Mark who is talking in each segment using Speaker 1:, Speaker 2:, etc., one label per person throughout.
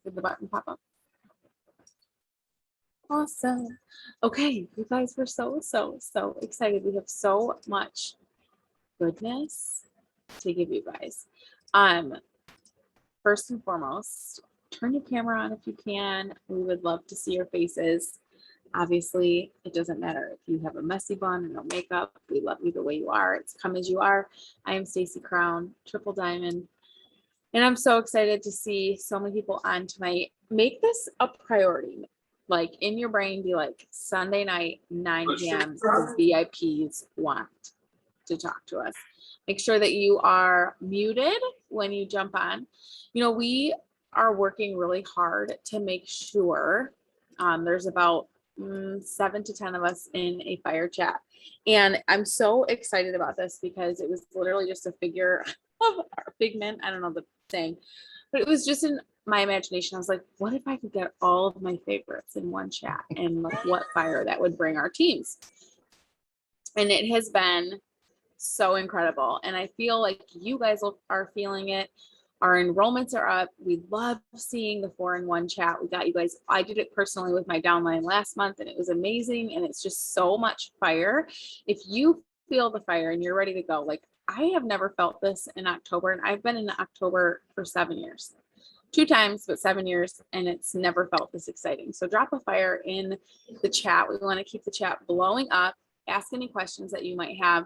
Speaker 1: Did the button pop up? Awesome. Okay, you guys were so excited. We have so much goodness to give you guys. First and foremost, turn your camera on if you can. We would love to see your faces. Obviously, it doesn't matter if you have a messy bun and no makeup. We love you the way you are. It's come as you are. I am Stacy Crown, Triple Diamond, and I'm so excited to see so many people on tonight. Make this a priority. Like in your brain, be like, Sunday night, 9 p.m., the VIPs want to talk to us. Make sure that you are muted when you jump on. You know, we are working really hard to make sure there's about 7 to 10 of us in a fire chat. And I'm so excited about this because it was literally just a figure of our figment. I don't know the thing, but it was just in my imagination. I was like, what if I could get all of my favorites in one chat, and like what fire that would bring our teams. And it has been so incredible. And I feel like you guys are feeling it. Our enrollments are up. We love seeing the 4-in-1 chat. We got you guys. I did it personally with my downline last month, and it was amazing. And it's just so much fire. If you feel the fire and you're ready to go, like I have never felt this in October, and I've been in October for 7 years. 2 times, but 7 years, and it's never felt this exciting. So drop a fire in the chat. We want to keep the chat blowing up. Ask any questions that you might have.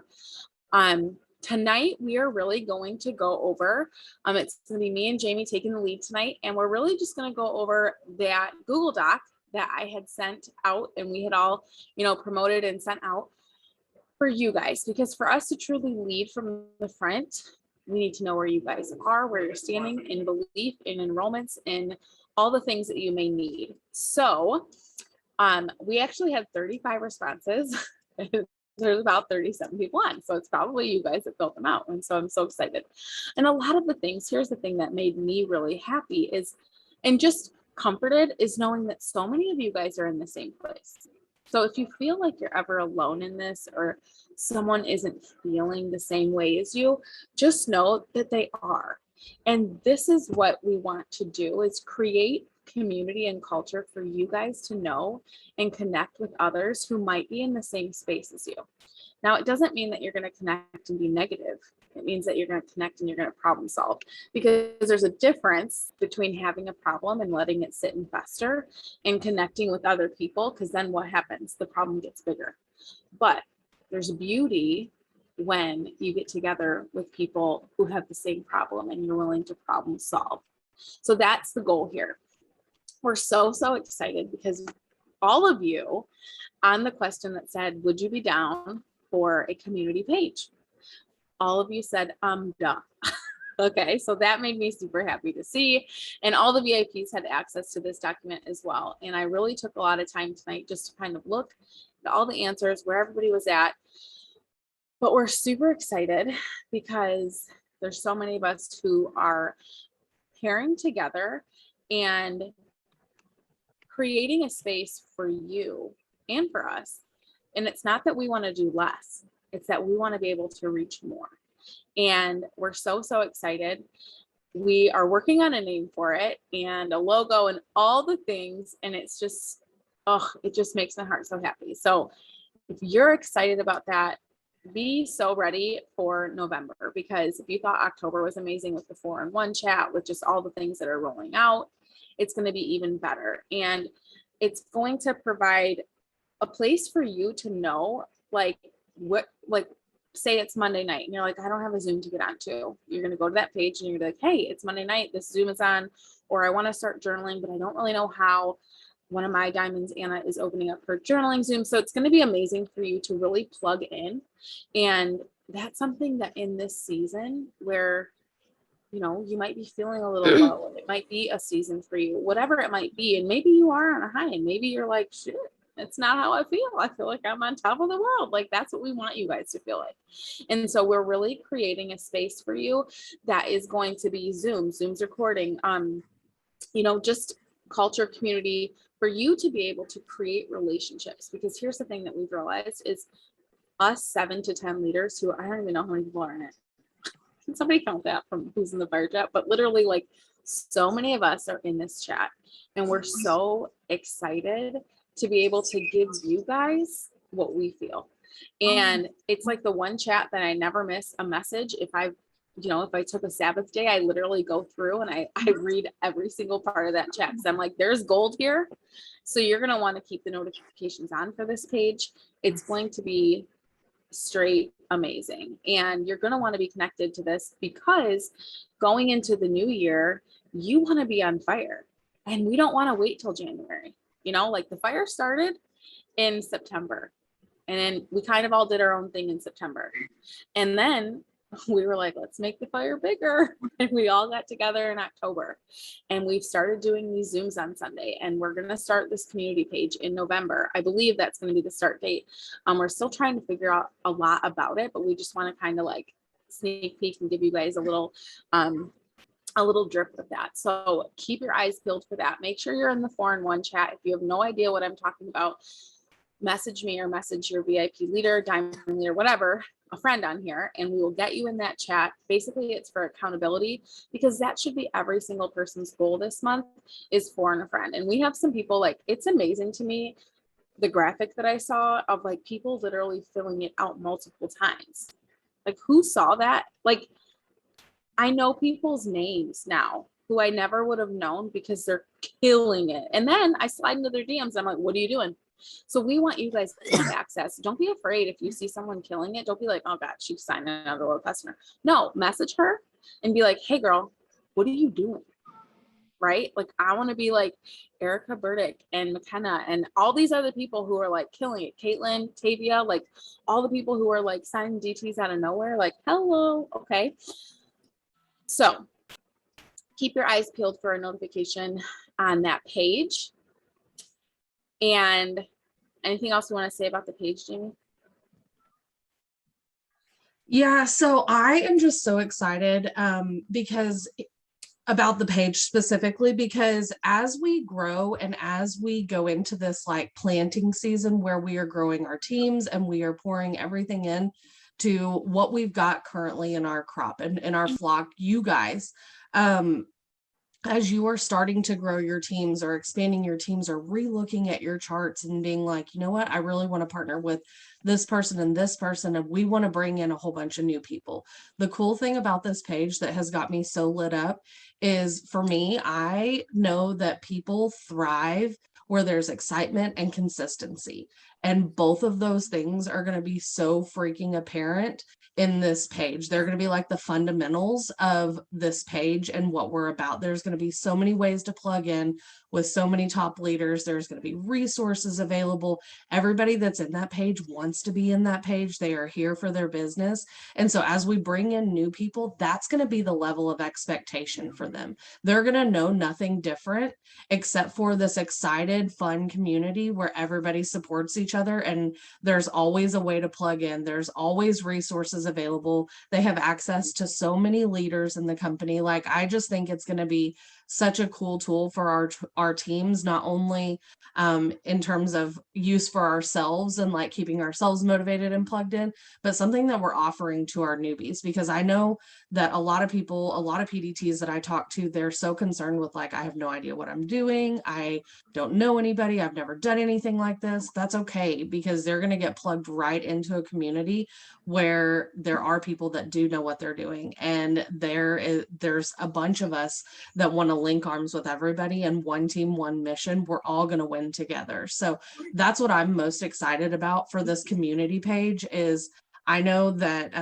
Speaker 1: Tonight, we are really going to go over, it's going to be me and Jamie taking the lead tonight, and we're really just going to go over that Google Doc that I had sent out, and we had all, promoted and sent out for you guys, because for us to truly lead from the front, we need to know where you guys are, where you're standing in belief, in enrollments, in all the things that you may need. So we actually had 35 responses. There's about 37 people on, so it's probably you guys that filled them out, and so I'm so excited. And a lot of the things, here's the thing that made me really happy is, and just comforted, is knowing that so many of you guys are in the same place. So if you feel like you're ever alone in this, or someone isn't feeling the same way as you, just know that they are. And this is what we want to do, is create community and culture for you guys to know and connect with others who might be in the same space as you. Now, it doesn't mean that you're going to connect and be negative. It means that you're going to connect and you're going to problem solve, because there's a difference between having a problem and letting it sit and fester, and connecting with other people, because then what happens? The problem gets bigger. But there's beauty when you get together with people who have the same problem and you're willing to problem solve. So that's the goal here. We're so excited because all of you on the question that said, would you be down for a community page? All of you said, duh. Okay, so that made me super happy to see. And all the VIPs had access to this document as well. And I really took a lot of time tonight just to kind of look at all the answers, where everybody was at. But we're super excited because there's so many of us who are pairing together and creating a space for you and for us. And it's not that we want to do less, it's that we want to be able to reach more. And we're so excited. We are working on a name for it and a logo and all the things. And it's just, it just makes my heart so happy. So if you're excited about that, be so ready for November, because if you thought October was amazing with the 4-in-1 chat, with just all the things that are rolling out, it's going to be even better. And it's going to provide a place for you to know, say it's Monday night and you're like, I don't have a Zoom to get onto. You're going to go to that page and you're going to be like, hey, it's Monday night, this Zoom is on, or I want to start journaling, but I don't really know how. One of my diamonds, Anna, is opening up her journaling Zoom. So it's going to be amazing for you to really plug in. And that's something that in this season where, you might be feeling a little low, it might be a season for you, whatever it might be. And maybe you are on a high, and maybe you're like, shit, it's not how I feel. I feel like I'm on top of the world. Like, that's what we want you guys to feel like. And so we're really creating a space for you that is going to be Zoom's recording, just culture, community, for you to be able to create relationships. Because here's the thing that we've realized is us 7 to 10 leaders who, I don't even know how many people are in it. Can somebody count that from who's in the fire chat? But literally, like, So many of us are in this chat, and we're so excited to be able to give you guys what we feel. And it's like the one chat that I never miss a message. If I took a Sabbath day, I literally go through and I read every single part of that chat, because I'm like, there's gold here. So you're going to want to keep the notifications on for this page. It's going to be straight amazing. And you're going to want to be connected to this, because going into the new year, you want to be on fire, and we don't want to wait till January. Like the fire started in September, and then we kind of all did our own thing in September. And then we were like, let's make the fire bigger. And we all got together in October, and we've started doing these Zooms on Sunday, and we're going to start this community page in November. I believe that's going to be the start date. We're still trying to figure out a lot about it, but we just want to kind of like sneak peek and give you guys a little drip of that. So keep your eyes peeled for that. Make sure you're in the 4-in-1 chat. If you have no idea what I'm talking about, message me or message your VIP leader, diamond leader, whatever, a friend on here, and we will get you in that chat. Basically, it's for accountability, because that should be every single person's goal this month, is 4 and a friend. And we have some people, like, it's amazing to me, the graphic that I saw of like people literally filling it out multiple times. Like, who saw that? Like, I know people's names now who I never would have known, because they're killing it. And then I slide into their DMs. I'm like, what are you doing? So we want you guys to have access. Don't be afraid if you see someone killing it. Don't be like, oh God, she's signing another low customer. No, message her and be like, hey girl, what are you doing? Right? Like, I want to be like Erica Burdick and McKenna and all these other people who are like killing it. Caitlin, Tavia, like all the people who are like signing DTs out of nowhere. Like, hello. Okay. So keep your eyes peeled for a notification on that page. And anything else you want to say about the page, Jamie?
Speaker 2: Yeah, so I am just so excited because about the page specifically, because as we grow and as we go into this like planting season where we are growing our teams and we are pouring everything in to what we've got currently in our crop and in our flock, you guys, as you are starting to grow your teams or expanding your teams or re-looking at your charts and being like, you know what, I really want to partner with this person and we want to bring in a whole bunch of new people. The cool thing about this page that has got me so lit up is, for me, I know that people thrive where there's excitement and consistency. And both of those things are going to be so freaking apparent in this page. They're going to be like the fundamentals of this page and what we're about. There's going to be so many ways to plug in with so many top leaders. There's going to be resources available. Everybody that's in that page wants to be in that page. They are here for their business. And so as we bring in new people, that's going to be the level of expectation for them. They're going to know nothing different except for this excited, fun community where everybody supports each other, and there's always a way to plug in. There's always resources available. They have access to so many leaders in the company. Like, I just think it's going to be such a cool tool for our teams, not only in terms of use for ourselves and like keeping ourselves motivated and plugged in, but something that we're offering to our newbies. Because I know that a lot of people, a lot of PDTs that I talk to, they're so concerned with like, I have no idea what I'm doing. I don't know anybody. I've never done anything like this. That's okay, because they're going to get plugged right into a community where there are people that do know what they're doing. And there's a bunch of us that want to link arms with everybody, and one team, one mission. We're all going to win together. So that's what I'm most excited about for this community page. Is I know that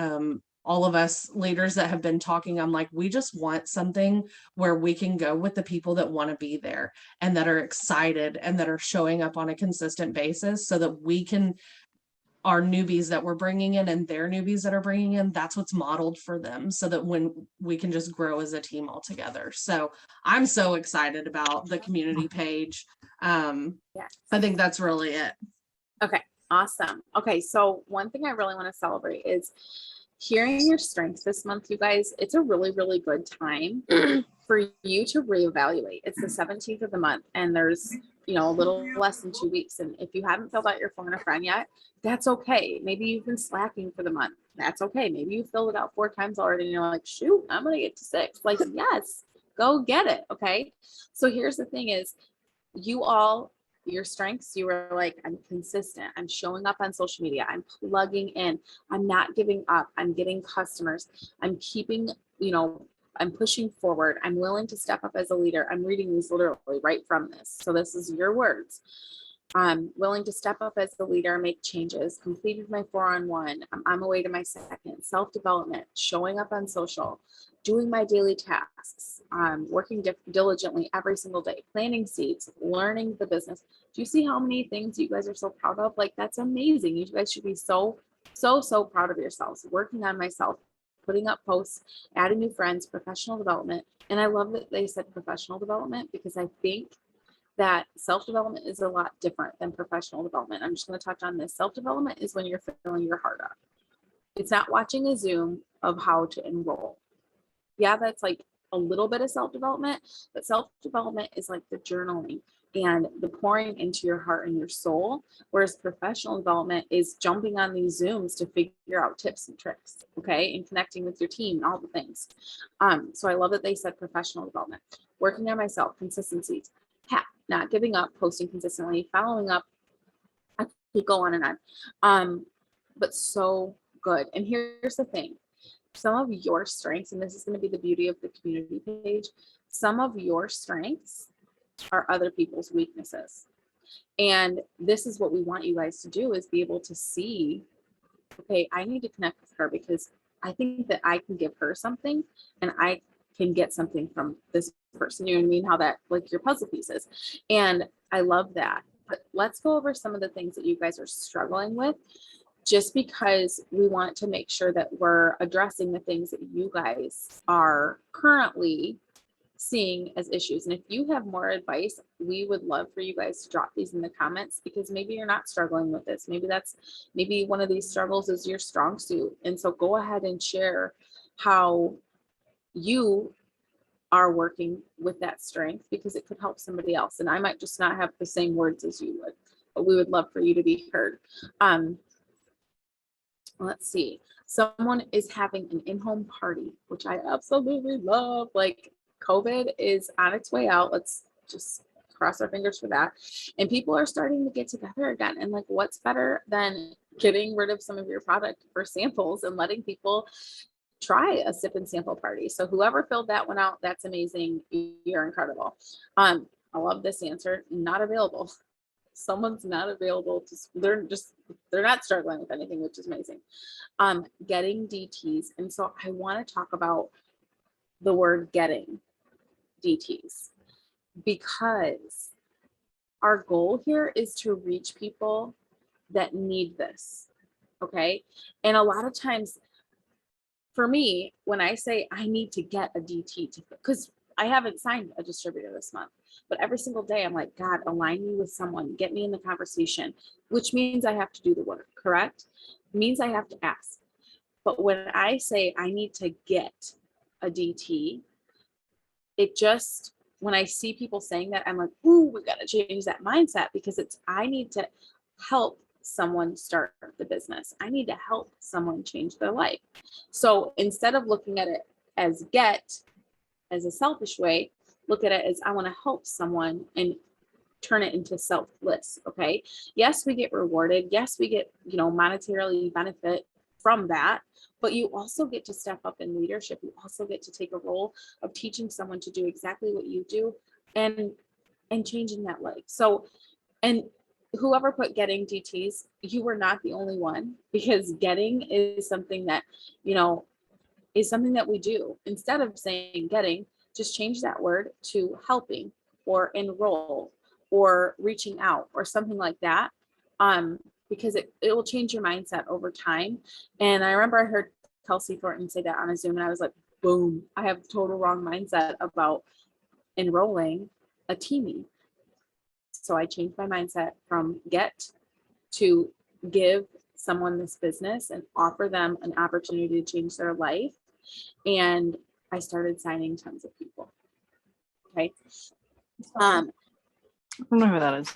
Speaker 2: all of us leaders that have been talking, I'm like, we just want something where we can go with the people that want to be there and that are excited and that are showing up on a consistent basis, so that we can, our newbies that we're bringing in and their newbies that are bringing in, that's what's modeled for them, so that when we can just grow as a team all together. So I'm so excited about the community page.
Speaker 1: Yes.
Speaker 2: I think that's really it.
Speaker 1: Okay, awesome. Okay, so one thing I really want to celebrate is hearing your strengths this month, you guys. It's a really, really good time for you to reevaluate. It's the 17th of the month, and there's, a little less than 2 weeks. And if you haven't filled out your phone a friend yet, that's okay. Maybe you've been slacking for the month. That's okay. Maybe you filled it out 4 times already and you're like, shoot, I'm going to get to 6. Like, yes, Go get it. Okay. So here's the thing is, you all, your strengths, you were like, I'm consistent. I'm showing up on social media. I'm plugging in. I'm not giving up. I'm getting customers. I'm keeping, I'm pushing forward. I'm willing to step up as a leader. I'm reading these literally right from this. So this is your words. I'm willing to step up as the leader, make changes, completed my 4-on-1. I'm on my way to my second, self-development, showing up on social, doing my daily tasks, working diligently every single day, planting seeds, learning the business. Do you see how many things you guys are so proud of? Like, that's amazing. You guys should be so proud of yourselves. Working on myself, putting up posts, adding new friends, professional development. And I love that they said professional development, because I think that self-development is a lot different than professional development. I'm just going to touch on this. Self-development is when you're filling your heart up. It's not watching a Zoom of how to enroll. Yeah, that's like a little bit of self-development, but self-development is like the journaling and the pouring into your heart and your soul, whereas professional development is jumping on these Zooms to figure out tips and tricks, okay, and connecting with your team and all the things. So I love that they said professional development. Working on myself, consistencies, not giving up, posting consistently, following up. I could go on and on, but so good. And here's the thing. Some of your strengths, and this is going to be the beauty of the community page, some of your strengths are other people's weaknesses. And this is what we want you guys to do, is be able to see, okay, I need to connect with her because I think that I can give her something and I can get something from this person. You know what I mean? How that, like, your puzzle pieces. And I love that. But let's go over some of the things that you guys are struggling with, just because we want to make sure that we're addressing the things that you guys are currently seeing as issues. And if you have more advice, we would love for you guys to drop these in the comments, because maybe you're not struggling with this. Maybe one of these struggles is your strong suit. And so go ahead and share how you are working with that strength, because it could help somebody else. And I might just not have the same words as you would, but we would love for you to be heard. Let's see. Someone is having an in-home party, which I absolutely love. Like, COVID is on its way out. Let's just cross our fingers for that. And people are starting to get together again. And like, what's better than getting rid of some of your product for samples and letting people try a sip and sample party? So whoever filled that one out, that's amazing. You're incredible. I love this answer. Not available. Someone's not available to, they're not struggling with anything, which is amazing. Getting DTs. And so I want to talk about the word getting DTs, because our goal here is to reach people that need this. Okay. And a lot of times for me, when I say I need to get a DT, because I haven't signed a distributor this month, but every single day I'm like, God, align me with someone, get me in the conversation, which means I have to do the work, correct? It means I have to ask. But when I say I need to get a DT, when I see people saying that, I'm like, ooh, we got to change that mindset, because I need to help someone start the business. I need to help someone change their life. So instead of looking at it as get, as a selfish way, look at it as I want to help someone and turn it into selfless. Okay. Yes, we get rewarded. Yes, we get, monetarily benefit from that, but you also get to step up in leadership. You also get to take a role of teaching someone to do exactly what you do and changing that life. So, and whoever put getting DTs, you were not the only one, because getting is something that, is something that we do. Instead of saying getting, just change that word to helping or enroll or reaching out or something like that, because it will change your mindset over time. And I remember I heard Kelsey Thornton say that on a Zoom, and I was like, boom, I have total wrong mindset about enrolling a teamie. So I changed my mindset from get to give someone this business and offer them an opportunity to change their life. And I started signing tons of people. Okay.
Speaker 3: I don't know who that is.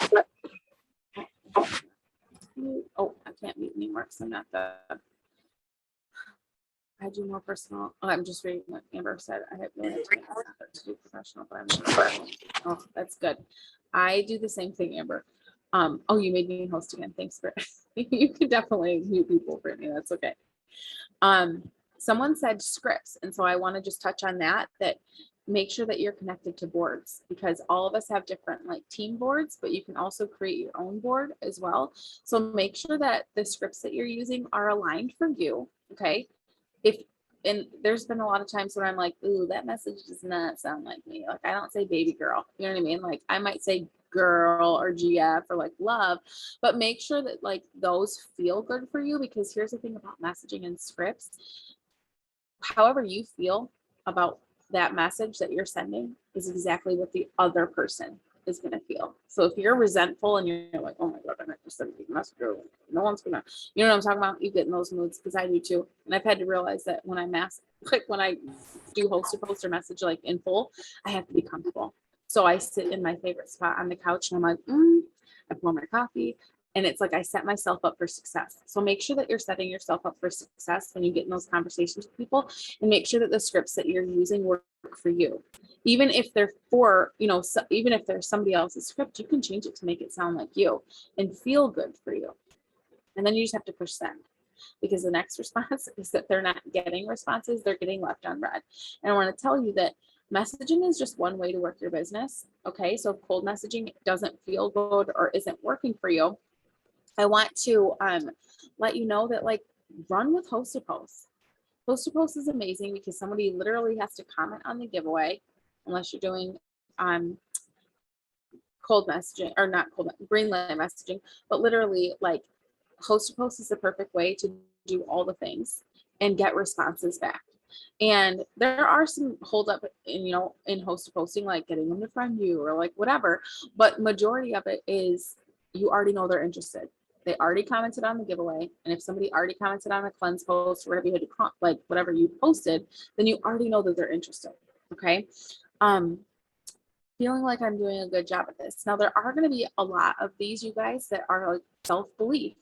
Speaker 1: Oh, I can't mute anymore because I'm not the. I do more personal. Oh, I'm just reading what Amber said. I have really have to make this effort to do professional, but I'm oh, that's good. I do the same thing, Amber. Oh, you made me host again. Thanks for you can definitely mute people for me. That's okay. Someone said scripts, and so I want to just touch on that. That make sure that you're connected to boards, because all of us have different like team boards, but you can also create your own board as well. So make sure that the scripts that you're using are aligned for you. Okay. If and there's been a lot of times when I'm like, ooh, that message does not sound like me. Like I don't say baby girl. You know what I mean? Like I might say girl or GF or like love, but make sure that like those feel good for you, because here's the thing about messaging and scripts. However you feel about that message that you're sending is exactly what the other person is going to feel. So if you're resentful and you're like, oh my God, I'm just sending a message, no one's gonna, you know what I'm talking about? You get in those moods, because I do too. And I've had to realize that when I like when I do host or message like in full, I have to be comfortable. So I sit in my favorite spot on the couch and I'm like, I pour my coffee. And it's like I set myself up for success. So make sure that you're setting yourself up for success when you get in those conversations with people, and make sure that the scripts that you're using work for you. Even if they're for, so even if there's somebody else's script, you can change it to make it sound like you and feel good for you. And then you just have to push send, because the next response is that they're not getting responses, they're getting left unread. And I want to tell you that messaging is just one way to work your business. Okay. So if cold messaging doesn't feel good or isn't working for you, I want to let you know that like run with host to post. Host to post is amazing because somebody literally has to comment on the giveaway, unless you're doing cold messaging or not cold green light messaging, but literally like host to post is the perfect way to do all the things and get responses back. And there are some hold up in host to posting, like getting them to friend you or like whatever, but majority of it is you already know they're interested. They already commented on the giveaway. And if somebody already commented on a cleanse post or whatever you had to like whatever you posted, then you already know that they're interested. Okay. Feeling like I'm doing a good job at this. Now there are going to be a lot of these, you guys, that are like self-belief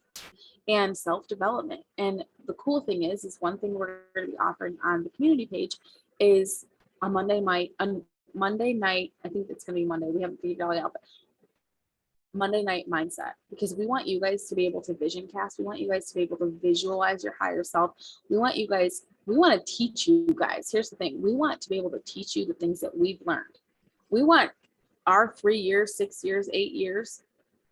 Speaker 1: and self-development. And the cool thing is one thing we're going to be offering on the community page is a Monday night, I think it's going to be Monday. We haven't figured it out, but Monday night mindset, because we want you guys to be able to vision cast. We want you guys to be able to visualize your higher self. We want to teach you guys. Here's the thing. We want to be able to teach you the things that we've learned. We want our 3 years, 6 years, 8 years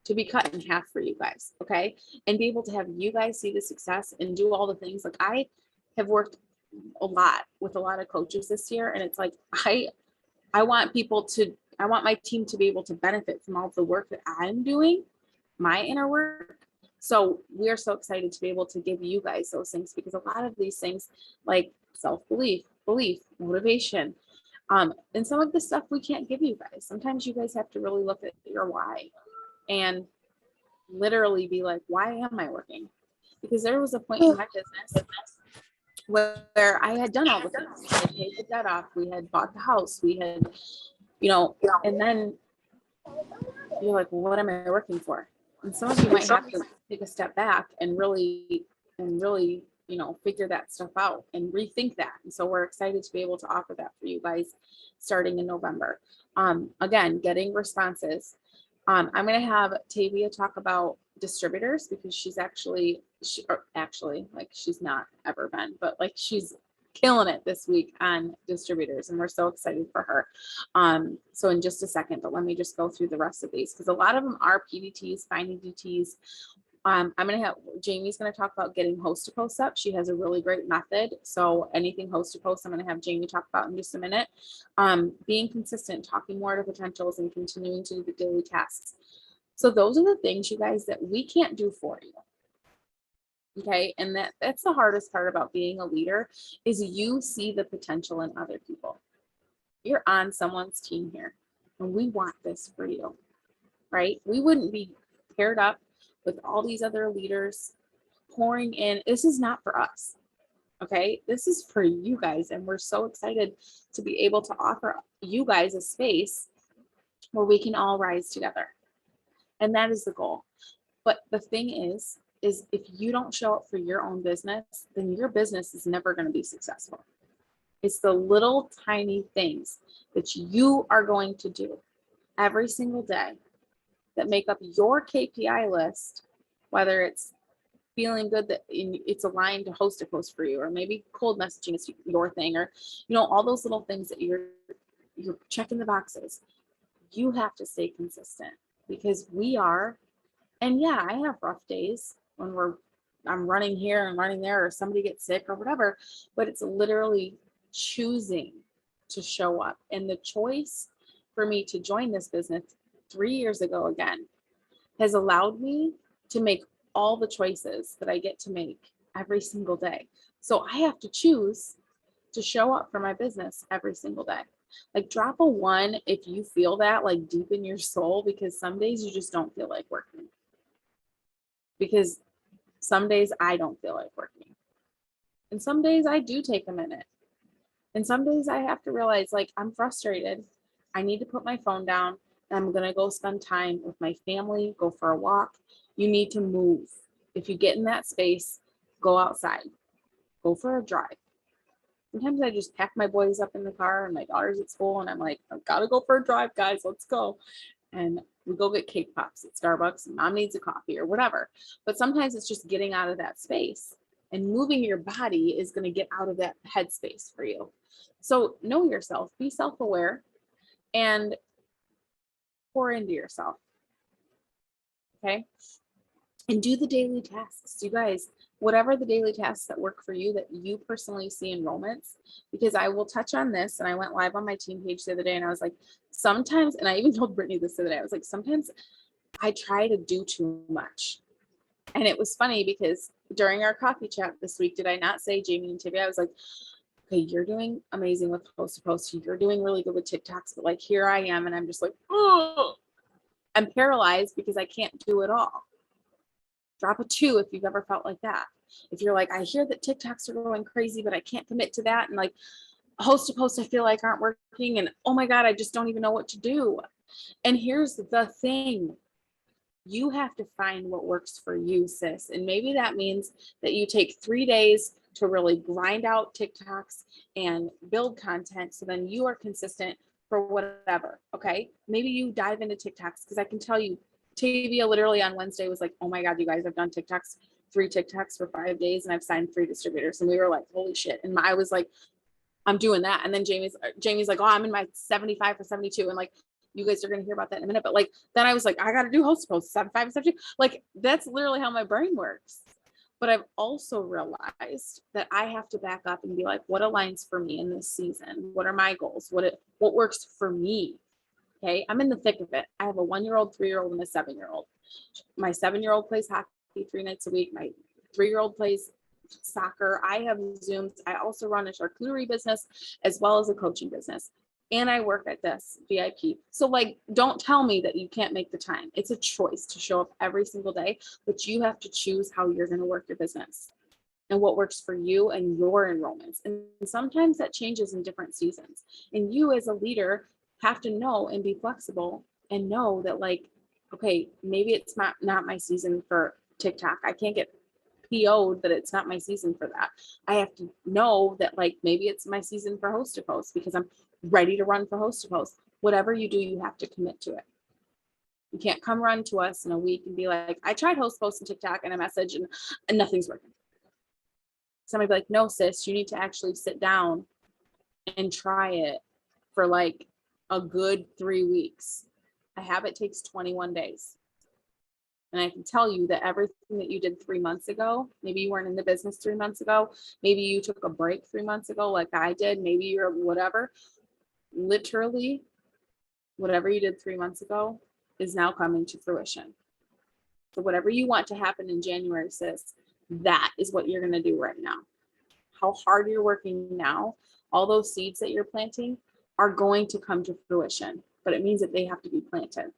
Speaker 1: to be cut in half for you guys. Okay. And be able to have you guys see the success and do all the things. Like I have worked a lot with a lot of coaches this year. And it's like, I want my team to be able to benefit from all of the work that I'm doing, my inner work. So we are so excited to be able to give you guys those things, because a lot of these things like self-belief, belief, motivation, and some of the stuff we can't give you guys. Sometimes you guys have to really look at your why and literally be like, why am I working? Because there was a point in my business where I had done all the things. I had paid the debt off. We had bought the house. We had, and then you're like, well, what am I working for? And some of you might have to take a step back and really, figure that stuff out and rethink that. And so we're excited to be able to offer that for you guys starting in November. Again, getting responses. I'm going to have Tavia talk about distributors, because she's she's not ever been, but like she's killing it this week on distributors, and we're so excited for her. So in just a second, but let me just go through the rest of these, because a lot of them are PDTs, finding DTs. I'm going to have Jamie's going to talk about getting host to post up. She has a really great method. So anything host to post, I'm going to have Jamie talk about in just a minute. Being consistent, talking more to potentials, and continuing to do the daily tasks. So those are the things, you guys, that we can't do for you. Okay. And that's the hardest part about being a leader, is you see the potential in other people. You're on someone's team here, and we want this for you, right? We wouldn't be paired up with all these other leaders pouring in. This is not for us. Okay. This is for you guys. And we're so excited to be able to offer you guys a space where we can all rise together. And that is the goal. But the thing is, is if you don't show up for your own business, then your business is never going to be successful. It's the little tiny things that you are going to do every single day that make up your KPI list, whether it's feeling good that it's aligned to host a post for you, or maybe cold messaging is your thing, or all those little things that you're checking the boxes. You have to stay consistent, because we are, and yeah, I have rough days when I'm running here and running there, or somebody gets sick or whatever, but it's literally choosing to show up. And the choice for me to join this business 3 years ago again has allowed me to make all the choices that I get to make every single day. So I have to choose to show up for my business every single day. Like, drop a 1 if you feel that like deep in your soul, because some days you just don't feel like working. Because some days I don't feel like working. And some days I do take a minute. And some days I have to realize, like, I'm frustrated. I need to put my phone down, and I'm going to go spend time with my family, go for a walk. You need to move. If you get in that space, go outside, go for a drive. Sometimes I just pack my boys up in the car, and my daughter's at school, and I'm like, I've got to go for a drive, guys, let's go. And we go get cake pops at Starbucks, and mom needs a coffee or whatever. But sometimes it's just getting out of that space, and moving your body is going to get out of that headspace for you. So know yourself, be self-aware, and pour into yourself. Okay. And do the daily tasks, you guys, whatever the daily tasks that work for you, that you personally see enrollments. Because I will touch on this, and I went live on my team page the other day, and I was like, sometimes, and I even told Brittany this the other day, I was like, sometimes I try to do too much. And it was funny because during our coffee chat this week, did I not say, Jamie and Tibby, I was like, okay, you're doing amazing with post to post. You're doing really good with TikToks, but like, here I am, and I'm just like, oh, I'm paralyzed because I can't do it all. Drop a 2 if you've ever felt like that. If you're like, I hear that TikToks are going crazy, but I can't commit to that. And like, host to post, I feel like aren't working. And oh my God, I just don't even know what to do. And here's the thing. You have to find what works for you, sis. And maybe that means that you take 3 days to really grind out TikToks and build content, so then you are consistent for whatever. Okay. Maybe you dive into TikToks, because I can tell you, Tavia literally on Wednesday was like, oh my God, you guys, I've done 3 TikToks for 5 days, and I've signed 3 distributors. And we were like, holy shit. And I was like, I'm doing that. And then Jamie's like, oh, I'm in my 75 or 72. And like, you guys are going to hear about that in a minute. But like, then I was like, I got to do host posts 75 and 72. Like, that's literally how my brain works. But I've also realized that I have to back up and be like, what aligns for me in this season? What are my goals? What works for me? Okay. I'm in the thick of it. I have a 1-year-old, 3-year-old, and a 7-year-old. My 7-year-old plays hockey 3 nights a week. My 3-year-old plays soccer. I have Zooms. I also run a charcuterie business as well as a coaching business. And I work at this VIP. So like, don't tell me that you can't make the time. It's a choice to show up every single day, but you have to choose how you're going to work your business and what works for you and your enrollments. And sometimes that changes in different seasons. And you as a leader have to know and be flexible and know that, like, okay, maybe it's not my season for TikTok. I can't get PO'd that it's not my season for that. I have to know that, like, maybe it's my season for host to post because I'm ready to run for host to post. Whatever you do, you have to commit to it. You can't come run to us in a week and be like, I tried host post and TikTok and a message and nothing's working. Somebody be like, no, sis, you need to actually sit down and try it for like a good 3 weeks. A habit takes 21 days. And I can tell you that everything that you did 3 months ago, maybe you weren't in the business 3 months ago, maybe you took a break 3 months ago like I did, maybe you're whatever, literally whatever you did 3 months ago is now coming to fruition. So whatever you want to happen in January, sis, that is what you're going to do right now. How hard you're working now, all those seeds that you're planting are going to come to fruition, but it means that they have to be planted.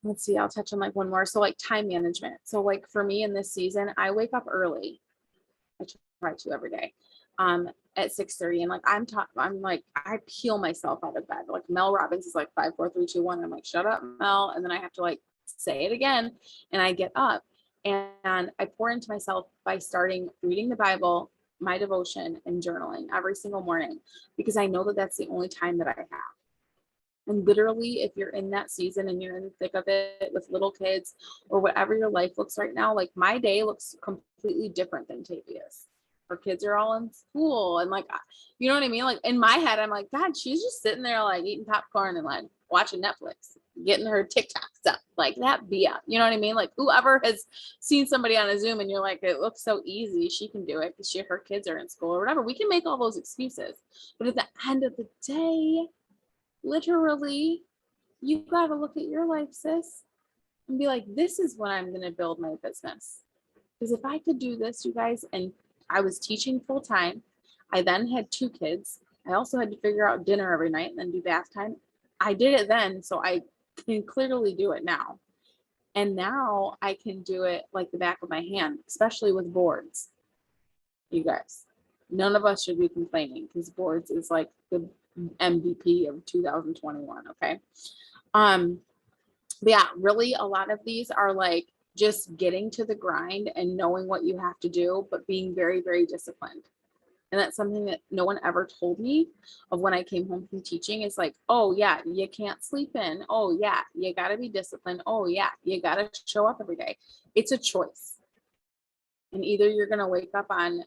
Speaker 1: Let's see, I'll touch on like one more. So like time management. So like for me in this season, I wake up early. I try to every day at 6:30. And like, I'm like, I peel myself out of bed. Like Mel Robbins is like 5, 4, 3, 2, 1. I'm like, shut up, Mel. And then I have to like say it again, and I get up and I pour into myself by starting reading the Bible, my devotion, and journaling every single morning, because I know that that's the only time that I have. And literally, if you're in that season and you're in the thick of it with little kids or whatever your life looks right now, like my day looks completely different than Tavia's. Her kids are all in school and like, you know what I mean? Like in my head, I'm like, God, she's just sitting there like eating popcorn and like watching Netflix, getting her TikTok stuff, like that Bia. You know what I mean? Like whoever has seen somebody on a Zoom and you're like, it looks so easy, she can do it because her kids are in school or whatever. We can make all those excuses. But at the end of the day, literally, you got to look at your life, sis, and be like, this is when I'm going to build my business. Because if I could do this, you guys, and I was teaching full time, I then had 2 kids. I also had to figure out dinner every night and then do bath time. I did it then, so I can clearly do it now. And now I can do it like the back of my hand, especially with boards. You guys, none of us should be complaining because boards is like the MVP of 2021. Okay. But yeah, really a lot of these are like just getting to the grind and knowing what you have to do, but being very, very disciplined. And that's something that no one ever told me of when I came home from teaching. It's like, oh yeah, you can't sleep in. Oh yeah, you got to be disciplined. Oh yeah, you got to show up every day. It's a choice. And either you're going to wake up on,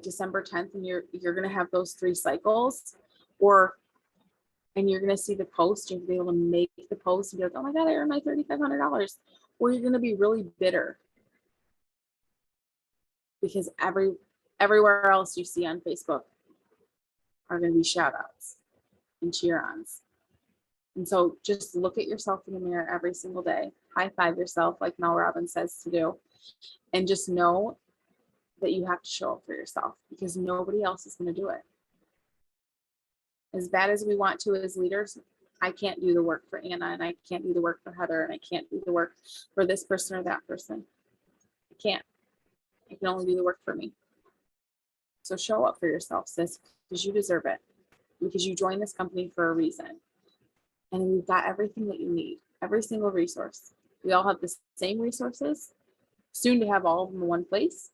Speaker 1: December 10th and you're going to have those 3 cycles, and you're going to see the post, you're going to be able to make the post and be like, oh my God, I earned my $3,500. Or you're going to be really bitter because everywhere else you see on Facebook are going to be shout outs and cheer-ons. And so just look at yourself in the mirror every single day, high five yourself like Mel Robbins says to do, and just know that you have to show up for yourself because nobody else is going to do it. As bad as we want to as leaders, I can't do the work for Anna, and I can't do the work for Heather, and I can't do the work for this person or that person. I can't. I can only do the work for me. So show up for yourself, sis, because you deserve it. Because you joined this company for a reason. And we've got everything that you need, every single resource. We all have the same resources, soon to have all of them in one place.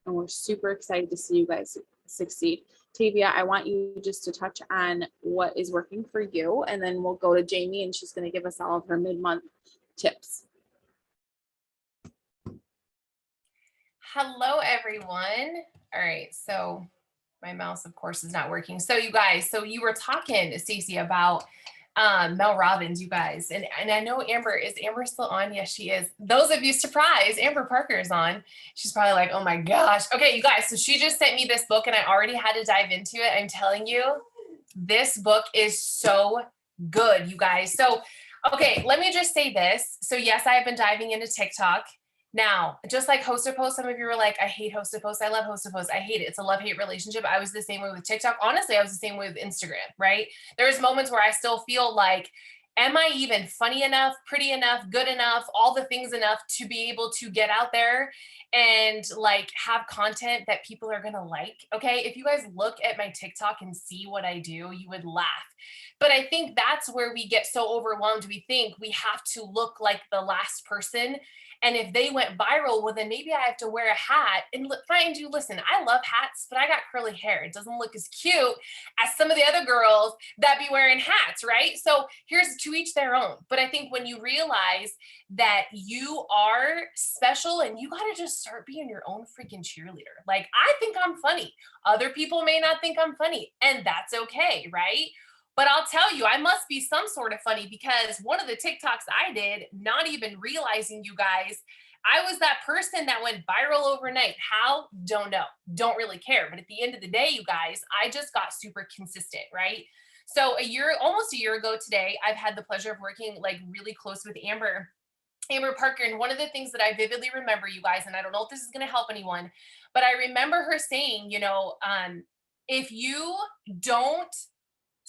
Speaker 1: And we're super excited to see you guys succeed. Tavia, I want you just to touch on what is working for you, and then we'll go to Jamie, and she's going to give us all of her mid-month tips.
Speaker 4: Hello, everyone. All right, so my mouse, of course, is not working. So you guys, you were talking, Stacey, about Mel Robbins, you guys. And I know is Amber still on? Yes, she is. Those of you surprised, Amber Parker is on. She's probably like, oh my gosh. Okay, you guys, so she just sent me this book and I already had to dive into it. I'm telling you, this book is so good, you guys. So, okay, let me just say this. So yes, I have been diving into TikTok. Now, just like Host to Post, some of you were like, I hate Host to Post. I love Host to Post. I hate it. It's a love-hate relationship. I was the same way with TikTok. Honestly, I was the same way with Instagram, right? There's moments where I still feel like, am I even funny enough, pretty enough, good enough, all the things enough to be able to get out there and like have content that people are going to like? Okay. If you guys look at my TikTok and see what I do, you would laugh. But I think that's where we get so overwhelmed. We think we have to look like the last person. And if they went viral, well, then maybe I have to wear a hat. And mind you, listen, I love hats, but I got curly hair. It doesn't look as cute as some of the other girls that be wearing hats, right? So here's to each their own. But I think when you realize that you are special and you got to just start being your own freaking cheerleader. Like, I think I'm funny. Other people may not think I'm funny, and that's okay, right? But I'll tell you, I must be some sort of funny because one of the TikToks I did, not even realizing, you guys, I was that person that went viral overnight. How? Don't know. Don't really care. But at the end of the day, you guys, I just got super consistent, right? So almost a year ago today, I've had the pleasure of working like really close with Amber Parker. And one of the things that I vividly remember, you guys, and I don't know if this is going to help anyone, but I remember her saying, if you don't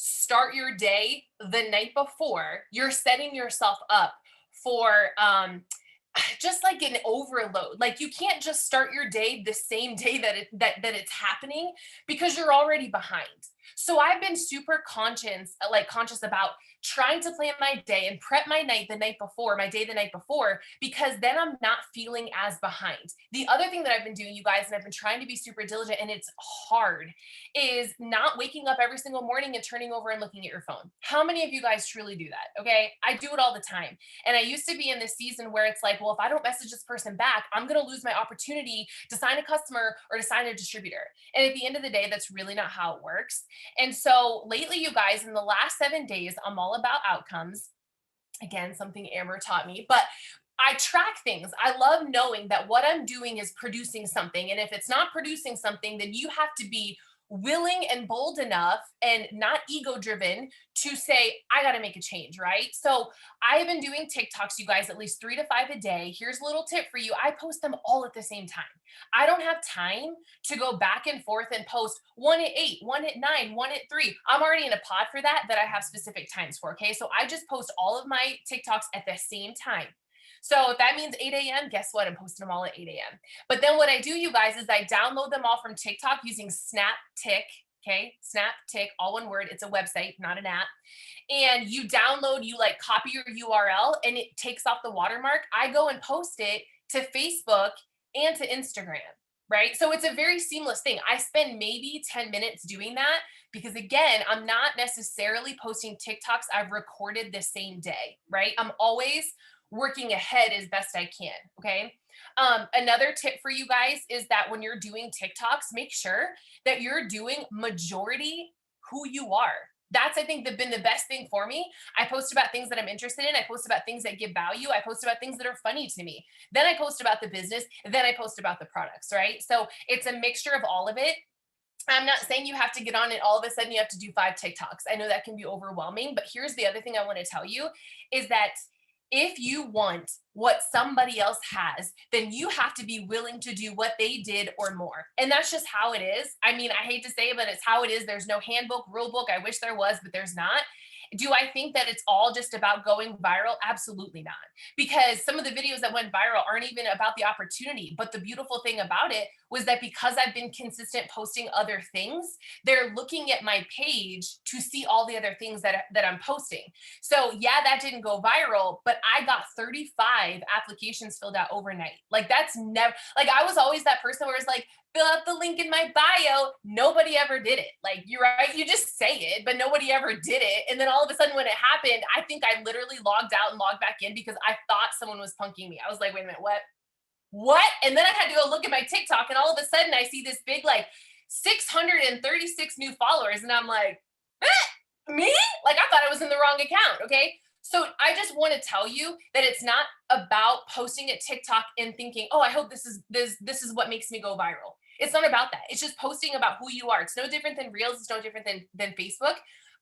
Speaker 4: start your day the night before, you're setting yourself up for just like an overload. Like, you can't just start your day the same day that it's happening because you're already behind. So I've been super conscious about trying to plan my day and prep my day the night before, because then I'm not feeling as behind. The other thing that I've been doing, you guys, and I've been trying to be super diligent, and it's hard, is not waking up every single morning and turning over and looking at your phone. How many of you guys truly do that? Okay. I do it all the time. And I used to be in this season where it's like, well, if I don't message this person back, I'm going to lose my opportunity to sign a customer or to sign a distributor. And at the end of the day, that's really not how it works. And so lately, you guys, in the last 7 days, I'm all about outcomes. Again, something Amber taught me, but I track things. I love knowing that what I'm doing is producing something. And if it's not producing something, then you have to be willing and bold enough and not ego driven to say, I got to make a change, right? So I've been doing TikToks, you guys, at least 3 to 5 a day. Here's a little tip for you. I post them all at the same time. I don't have time to go back and forth and post one at 8, one at 9, one at 3. I'm already in a pod for that I have specific times for. Okay. So I just post all of my TikToks at the same time. So if that means 8 a.m., guess what? I'm posting them all at 8 a.m. But then what I do, you guys, is I download them all from TikTok using SnapTik. Okay. SnapTik, all one word. It's a website, not an app. And you download, you like copy your URL and it takes off the watermark. I go and post it to Facebook and to Instagram, right? So it's a very seamless thing. I spend maybe 10 minutes doing that because, again, I'm not necessarily posting TikToks I've recorded the same day, right? I'm always working ahead as best I can, okay? Another tip for you guys is that when you're doing TikToks, make sure that you're doing majority who you are. That's, I think, been the best thing for me. I post about things that I'm interested in. I post about things that give value. I post about things that are funny to me. Then I post about the business. Then I post about the products, right? So it's a mixture of all of it. I'm not saying you have to get on and all of a sudden you have to do 5 TikToks. I know that can be overwhelming, but here's the other thing I want to tell you is that if you want what somebody else has, then you have to be willing to do what they did or more. And that's just how it is. I mean, I hate to say it, but it's how it is. There's no handbook, rule book. I wish there was, but there's not. Do I think that it's all just about going viral? Absolutely not. Because some of the videos that went viral aren't even about the opportunity. But the beautiful thing about it was that because I've been consistent posting other things, they're looking at my page to see all the other things that I'm posting. So yeah, that didn't go viral, but I got 35 applications filled out overnight. Like that's never, like I was always that person where it's like, fill out the link in my bio. Nobody ever did it. Like you're right. You just say it, but nobody ever did it. And then all of a sudden when it happened, I think I literally logged out and logged back in because I thought someone was punking me. I was like, wait a minute, what? And then I had to go look at my TikTok and all of a sudden I see this big, like 636 new followers. And I'm like, me? Like I thought I was in the wrong account. Okay. So I just want to tell you that it's not about posting at TikTok and thinking, oh, I hope this is what makes me go viral. It's not about that. It's just posting about who you are. It's no different than Reels. It's no different than Facebook.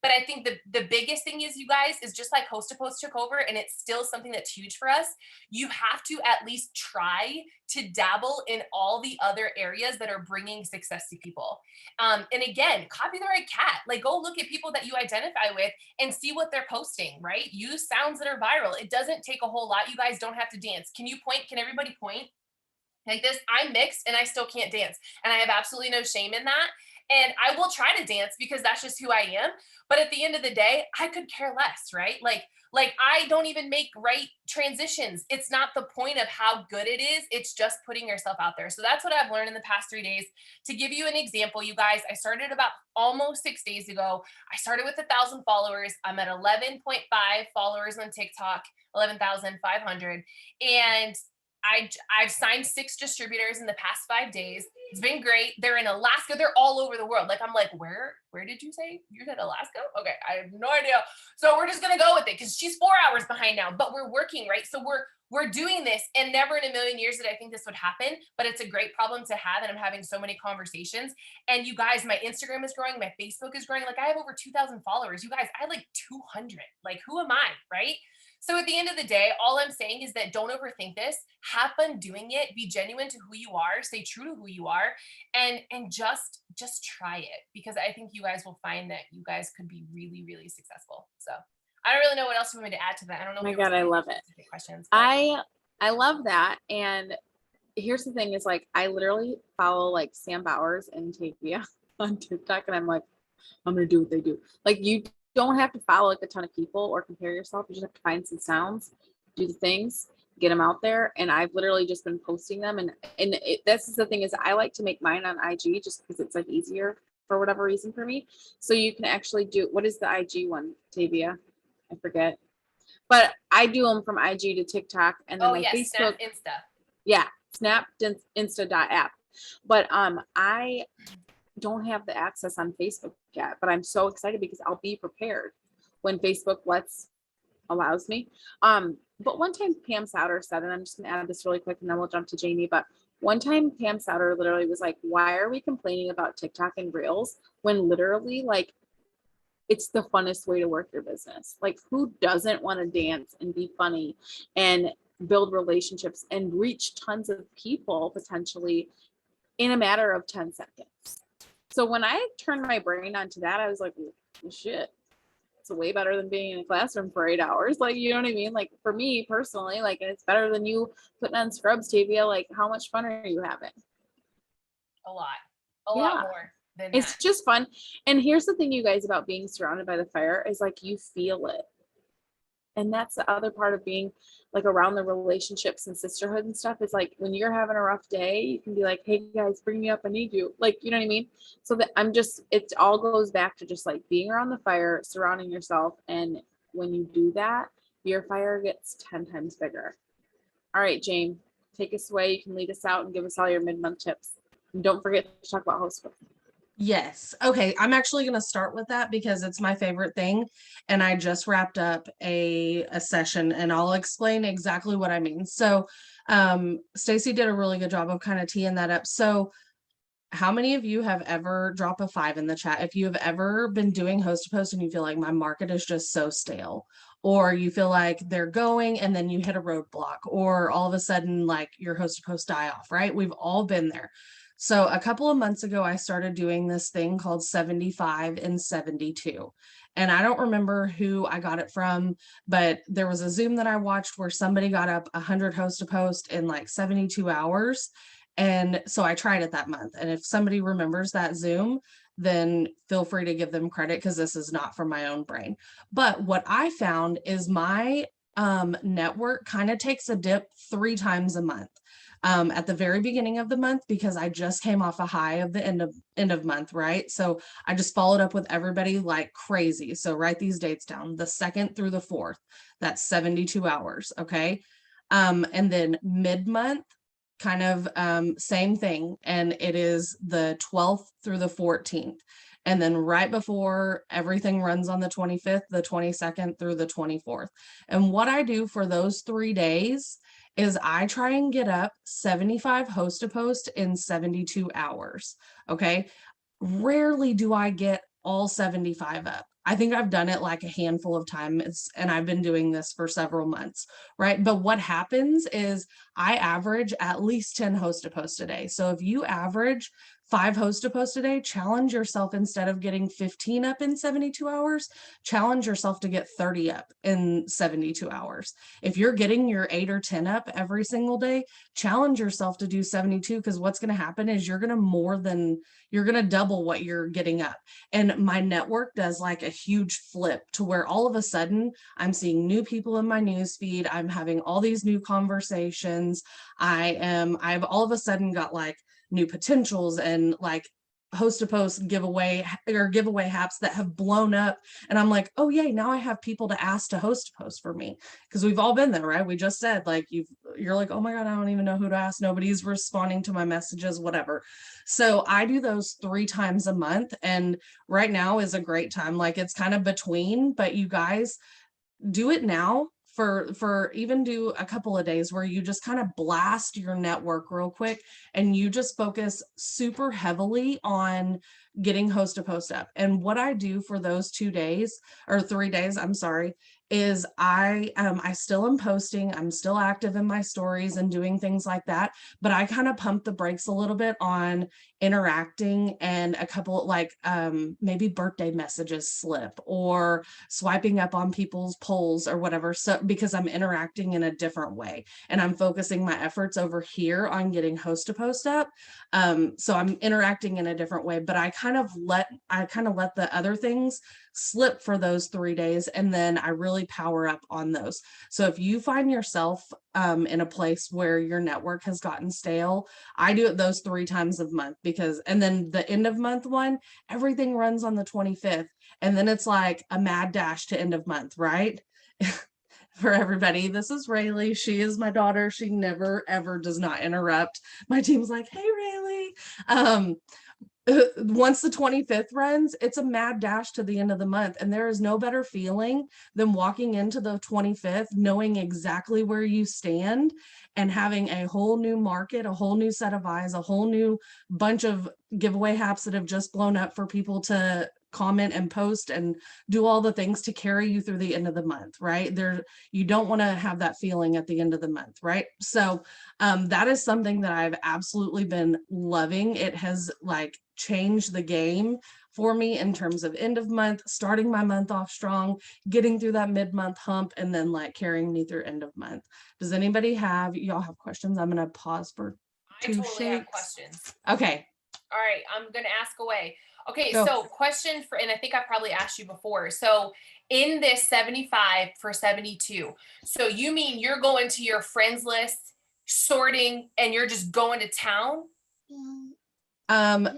Speaker 4: But I think the biggest thing is, you guys, is just like Host to Post took over, and it's still something that's huge for us. You have to at least try to dabble in all the other areas that are bringing success to people. And again, copy the right cat. Like go look at people that you identify with and see what they're posting, right? Use sounds that are viral. It doesn't take a whole lot. You guys don't have to dance. Can you point? Can everybody point? Like this, I'm mixed and I still can't dance. And I have absolutely no shame in that. And I will try to dance because that's just who I am. But at the end of the day, I could care less, right? Like I don't even make right transitions. It's not the point of how good it is. It's just putting yourself out there. So that's what I've learned in the past 3 days. To give you an example, you guys, I started about almost 6 days ago. I started with 1,000 followers. I'm at 11.5 followers on TikTok, 11,500. And I've signed 6 distributors in the past 5 days. It's been great. They're in Alaska. They're all over the world. Like, I'm like, where did you say? You said Alaska? Okay. I have no idea. So we're just going to go with it because she's 4 hours behind now, but we're working, right? So we're doing this, and never in a million years did I think this would happen, but it's a great problem to have. And I'm having so many conversations. And you guys, my Instagram is growing. My Facebook is growing. Like I have over 2,000 followers. You guys, I had like 200. Like who am I? Right? So at the end of the day, all I'm saying is that don't overthink this. Have fun doing it. Be genuine to who you are. Stay true to who you are, and just try it, because I think you guys will find that you guys could be really, really successful. So I don't really know what else you want me to add to that. I don't know.
Speaker 1: Oh my God, I love it.
Speaker 4: Questions.
Speaker 1: I love that. And here's the thing: is like I literally follow like Sam Bowers and Tavia on TikTok, and I'm like, I'm going to do what they do. Like you don't have to follow like a ton of people or compare yourself. You just have to find some sounds, do the things, get them out there. And I've literally just been posting them. That's the thing is I like to make mine on IG just because it's like easier for whatever reason for me. So you can actually do, what is the IG one, Tavia? I forget. But I do them from IG to TikTok and then
Speaker 4: Oh
Speaker 1: my
Speaker 4: yes,
Speaker 1: Facebook.
Speaker 4: Snap Insta.
Speaker 1: Yeah, Snap, Insta.app. But I don't have the access on Facebook yet, but I'm so excited because I'll be prepared when Facebook allows me. But one time Pam Souter said, and I'm just gonna add this really quick and then we'll jump to Jamie, but one time Pam Souter literally was like, why are we complaining about TikTok and Reels when literally like it's the funnest way to work your business? Like who doesn't want to dance and be funny and build relationships and reach tons of people potentially in a matter of 10 seconds? So when I turned my brain onto that, I was like, well, shit, it's way better than being in a classroom for 8 hours. Like, you know what I mean? Like for me personally, like, and it's better than you putting on scrubs, Tavia. Like how much fun are you having?
Speaker 4: A lot more than
Speaker 1: It's
Speaker 4: that.
Speaker 1: just fun. And here's the thing, you guys, about being surrounded by the fire is like you feel it. And that's the other part of being like around the relationships and sisterhood and stuff is like when you're having a rough day, you can be like, hey guys, bring me up. I need you. Like, you know what I mean? So that it all goes back to just like being around the fire, surrounding yourself. And when you do that, your fire gets 10 times bigger. All right, Jane, take us away. You can lead us out and give us all your mid-month tips. And don't forget to talk about host book.
Speaker 2: Yes. Okay. I'm actually going to start with that because it's my favorite thing. And I just wrapped up a session and I'll explain exactly what I mean. So, Stacy did a really good job of kind of teeing that up. So how many of you have ever drop a 5 in the chat? If you have ever been doing host to post and you feel like my market is just so stale, or you feel like they're going and then you hit a roadblock, or all of a sudden like your host to post die off, right? We've all been there. So a couple of months ago, I started doing this thing called 75 and 72. And I don't remember who I got it from, but there was a Zoom that I watched where somebody got up 100 host to post in like 72 hours. And so I tried it that month. And if somebody remembers that Zoom, then feel free to give them credit because this is not from my own brain. But what I found is my network kind of takes a dip 3 times a month. At the very beginning of the month, because I just came off a high of the end of month, right? So I just followed up with everybody like crazy. So write these dates down, the 2nd through the 4th, that's 72 hours. Okay. And then mid-month, kind of same thing, and it is the 12th through the 14th. And then right before everything runs on the 25th, the 22nd through the 24th. And what I do for those 3 days is I try and get up 75 host to post in 72 hours. Okay. Rarely do I get all 75 up. I think I've done it like a handful of times and I've been doing this for several months, right? But what happens is I average at least 10 host to post a day. So if you average 5 host to post a day, challenge yourself, instead of getting 15 up in 72 hours, challenge yourself to get 30 up in 72 hours. If you're getting your 8 or 10 up every single day, challenge yourself to do 72, because what's going to happen is you're going to double what you're getting up. And my network does like a huge flip to where all of a sudden I'm seeing new people in my news feed. I'm having all these new conversations. I've all of a sudden got like new potentials and like host to post giveaway haps that have blown up. And I'm like, oh yay, now I have people to ask to host to post for me. Because we've all been there, right? We just said like you're like, oh my God, I don't even know who to ask. Nobody's responding to my messages, whatever. So I do those 3 times a month. And right now is a great time. Like it's kind of between, but you guys do it now for even do a couple of days where you just kind of blast your network real quick and you just focus super heavily on getting host to post up. And what I do for those 2 days or 3 days, I'm sorry, is I still am posting, I'm still active in my stories and doing things like that, but I kind of pump the brakes a little bit on interacting, and a couple like maybe birthday messages slip or swiping up on people's polls or whatever. So because I'm interacting in a different way and I'm focusing my efforts over here on getting host to post up. So I'm interacting in a different way, but I kind kind of let the other things slip for those 3 days, and then I really power up on those. So if you find yourself in a place where your network has gotten stale, I do it those 3 times a month, because, and then the end of month one, everything runs on the 25th, and then it's like a mad dash to end of month, right? For everybody, this is Rayleigh. She is my daughter. She never ever does not interrupt. My team's like, hey Rayleigh. Once the 25th runs, it's a mad dash to the end of the month, and there is no better feeling than walking into the 25th knowing exactly where you stand and having a whole new market, a whole new set of eyes, a whole new bunch of giveaway happs that have just blown up for people to comment and post and do all the things to carry you through the end of the month, right? You don't want to have that feeling at the end of the month, right? So that is something that I've absolutely been loving. It has like changed the game for me in terms of end of month, starting my month off strong, getting through that mid-month hump, and then like carrying me through end of month. Does anybody y'all have questions? I'm gonna pause for
Speaker 4: I
Speaker 2: 2
Speaker 4: totally have
Speaker 2: shakes.
Speaker 4: questions.
Speaker 2: Okay.
Speaker 4: All right, I'm gonna ask away. Okay,
Speaker 2: Go.
Speaker 4: so question for, and I think I probably asked you before. So in this 75 for 72, so you mean you're going to your friends list, sorting, and you're just going to town?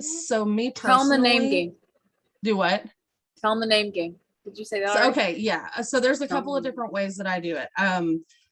Speaker 2: So me
Speaker 1: Tell them the name
Speaker 2: personally,
Speaker 1: game.
Speaker 2: do what?
Speaker 1: Tell them the name game. Did you say that?
Speaker 2: So,
Speaker 1: already?
Speaker 2: okay, yeah. So there's a couple of different ways that I do it.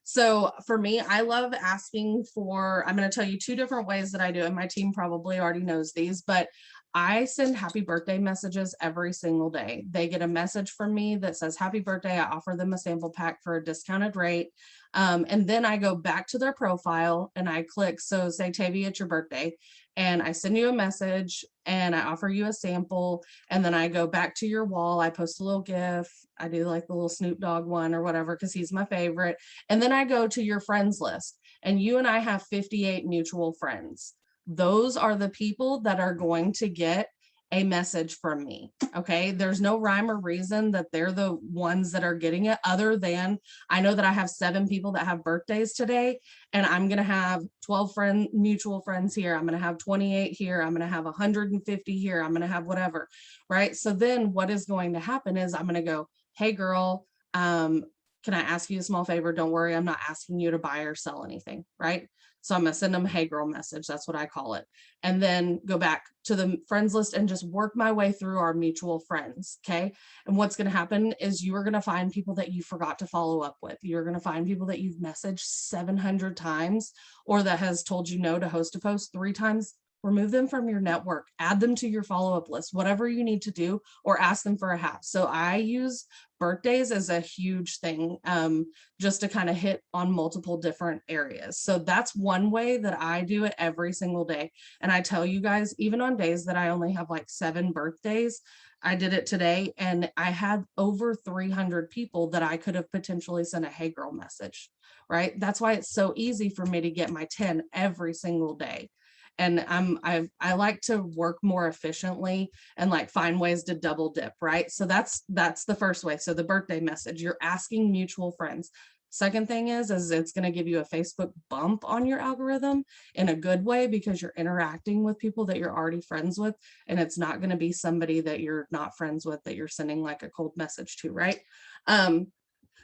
Speaker 2: So for me, I love asking for, I'm going to tell you 2 different ways that I do it. My team probably already knows these, but I send happy birthday messages every single day. They get a message from me that says happy birthday. I offer them a sample pack for a discounted rate. And then I go back to their profile and I click, so say, Tavy, it's your birthday. And I send you a message and I offer you a sample. And then I go back to your wall. I post a little GIF. I do like the little Snoop Dogg one or whatever, because he's my favorite. And then I go to your friends list, and you and I have 58 mutual friends. Those are the people that are going to get a message from me. Okay. There's no rhyme or reason that they're the ones that are getting it, other than I know that I have 7 people that have birthdays today, and I'm going to have 12 mutual friends here. I'm going to have 28 here. I'm going to have 150 here. I'm going to have whatever. Right. So then what is going to happen is I'm going to go, hey girl, can I ask you a small favor? Don't worry, I'm not asking you to buy or sell anything, right? So I'm gonna send them a hey girl message. That's what I call it. And then go back to the friends list and just work my way through our mutual friends. Okay. And what's going to happen is you are going to find people that you forgot to follow up with. You're going to find people that you've messaged 700 times, or that has told you no to host a post 3 times. Remove them from your network, add them to your follow-up list, whatever you need to do, or ask them for a hat. So I use birthdays as a huge thing, just to kind of hit on multiple different areas. So that's one way that I do it every single day. And I tell you guys, even on days that I only have like 7 birthdays, I did it today, and I had over 300 people that I could have potentially sent a hey girl message, right? That's why it's so easy for me to get my 10 every single day. And I like to work more efficiently and like find ways to double dip, right? So that's the first way. So the birthday message, you're asking mutual friends. Second thing is it's going to give you a Facebook bump on your algorithm in a good way, because you're interacting with people that you're already friends with, and it's not going to be somebody that you're not friends with that you're sending like a cold message to, right?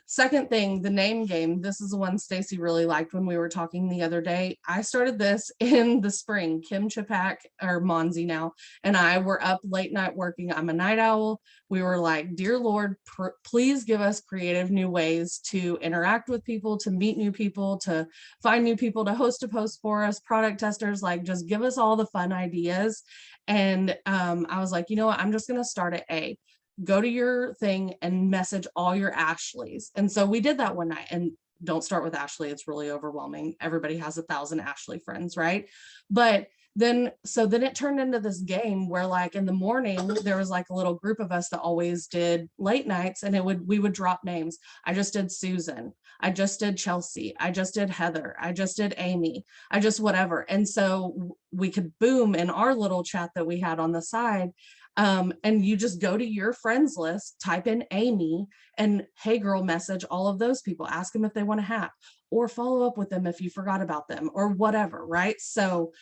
Speaker 2: Second thing, the name game. This is the one Stacy really liked when we were talking the other day. I started this in the spring. Kim Chapak, or Monzi now, and I were up late night working. I'm a night owl. We were like, dear Lord, please give us creative new ways to interact with people, to meet new people, to find new people, to host a post for us, product testers, like just give us all the fun ideas. And I was like, you know what? I'm just going to start at A. Go to your thing and message all your Ashleys. And so we did that one night. And don't start with Ashley. It's really overwhelming. Everybody has 1,000 Ashley friends, right? But then it turned into this game where like in the morning, there was like a little group of us that always did late nights, and we would drop names. I just did Susan. I just did Chelsea. I just did Heather. I just did Amy. I just whatever. And so we could boom in our little chat that we had on the side. And you just go to your friends list, type in Amy, and hey girl message all of those people, ask them if they want a hat, or follow up with them if you forgot about them, or whatever, right? So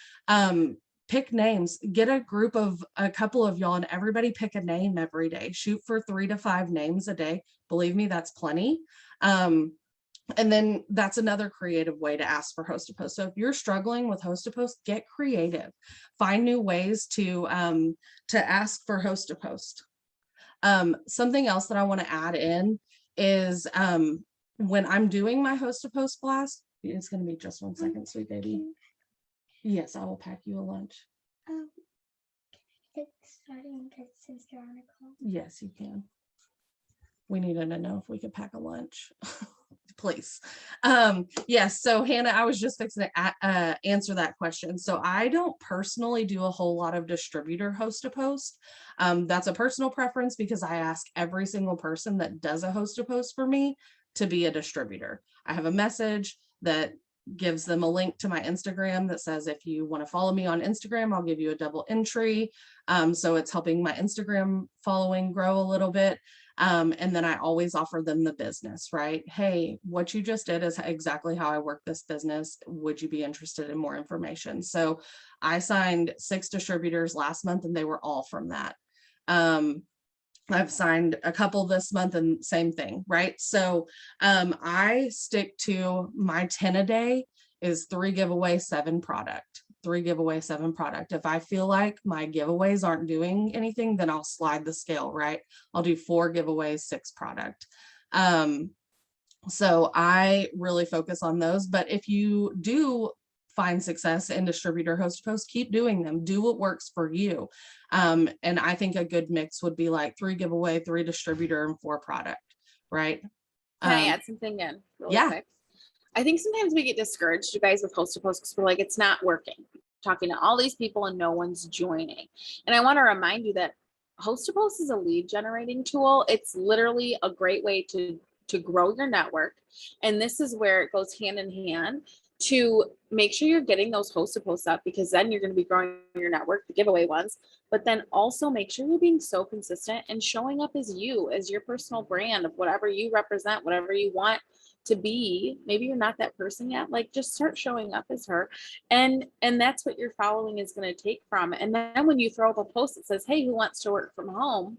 Speaker 2: pick names, get a group of a couple of y'all and everybody pick a name every day. Shoot for 3 to 5 names a day. Believe me, that's plenty. And then that's another creative way to ask for host to post. So if you're struggling with host to post, get creative, find new ways to ask for host to post. Something else that I want to add in is when I'm doing my host to post class, it's going to be just 1 second, sweet baby. Yes, I will pack you a lunch.
Speaker 5: Starting since you're on a call.
Speaker 2: Yes, you can. We needed to know if we could pack a lunch. Please. Yes. So Hannah, I was just fixing to answer that question. So I don't personally do a whole lot of distributor host to post. That's a personal preference because I ask every single person that does a host to post for me to be a distributor. I have a message that gives them a link to my Instagram that says, if you want to follow me on Instagram, I'll give you a double entry. So it's helping my Instagram following grow a little bit. And then I always offer them the business, right? Hey, what you just did is exactly how I work this business. Would you be interested in more information? So I signed 6 distributors last month and they were all from that. I've signed a couple this month and same thing, right? So I stick to my 10 a day is 3 giveaway, 7 product. 3 giveaway, 7 product. If I feel like my giveaways aren't doing anything, then I'll slide the scale, right? I'll do 4 giveaways, 6 product. So I really focus on those. But if you do find success in distributor host to post, keep doing them. Do what works for you. And I think a good mix would be like 3 giveaway, 3 distributor, and 4 product, right?
Speaker 1: Can I add something in really
Speaker 2: yeah.
Speaker 1: quick? I think sometimes we get discouraged, you guys, with host to post because we're like, it's not working. Talking to all these people and no one's joining. And I want to remind you that host to post is a lead generating tool. It's literally a great way to grow your network. And this is where it goes hand in hand to make sure you're getting those host to posts up, because then you're going to be growing your network, the giveaway ones, but then also make sure you're being so consistent and showing up as you, as your personal brand of whatever you represent, whatever you want to be. Maybe you're not that person yet, like just start showing up as her, and that's what your following is going to take from. And then when you throw up a post that says, hey, who wants to work from home,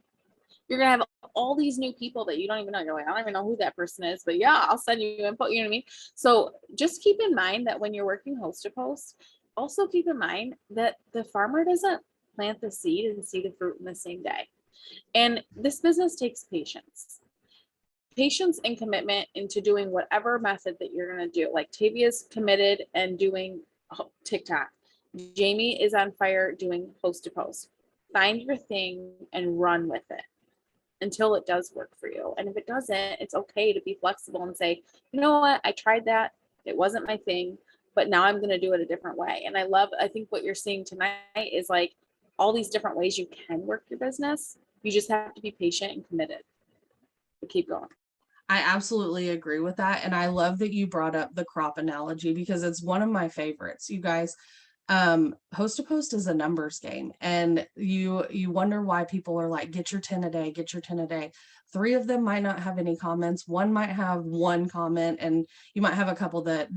Speaker 1: you're gonna have all these new people that you don't even know. You're like, I don't even know who that person is, but yeah, I'll send you info. You know what I mean? So just keep in mind that when you're working host to post, also keep in mind that the farmer doesn't plant the seed and see the fruit in the same day. And this business takes patience and commitment into doing whatever method that you're going to do. Like Tavia's committed and doing TikTok. Jamie is on fire doing host to post. Find your thing and run with it until it does work for you. And if it doesn't, it's okay to be flexible and say, you know what, I tried that. It wasn't my thing, but now I'm going to do it a different way. And I think what you're seeing tonight is like all these different ways you can work your business. You just have to be patient and committed. But keep going.
Speaker 2: I absolutely agree with that. And I love that you brought up the crop analogy because it's one of my favorites. You guys, host to post is a numbers game, and you wonder why people are like, get your 10 a day, get your 10 a day. 3 of them might not have any comments. 1 might have 1 comment, and you might have a couple that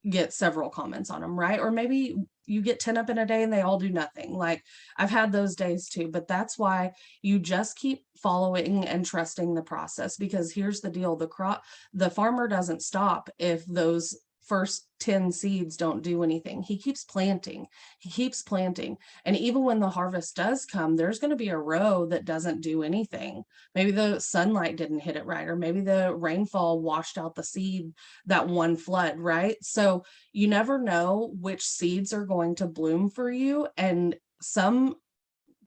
Speaker 2: get several comments on them, right? Or maybe you get 10 up in a day and they all do nothing. Like I've had those days too, but that's why you just keep following and trusting the process, because here's the deal. The farmer doesn't stop if those first 10 seeds don't do anything. He keeps planting. And even when the harvest does come, there's going to be a row that doesn't do anything. Maybe the sunlight didn't hit it right, or maybe the rainfall washed out the seed that one flood, right? So you never know which seeds are going to bloom for you. And some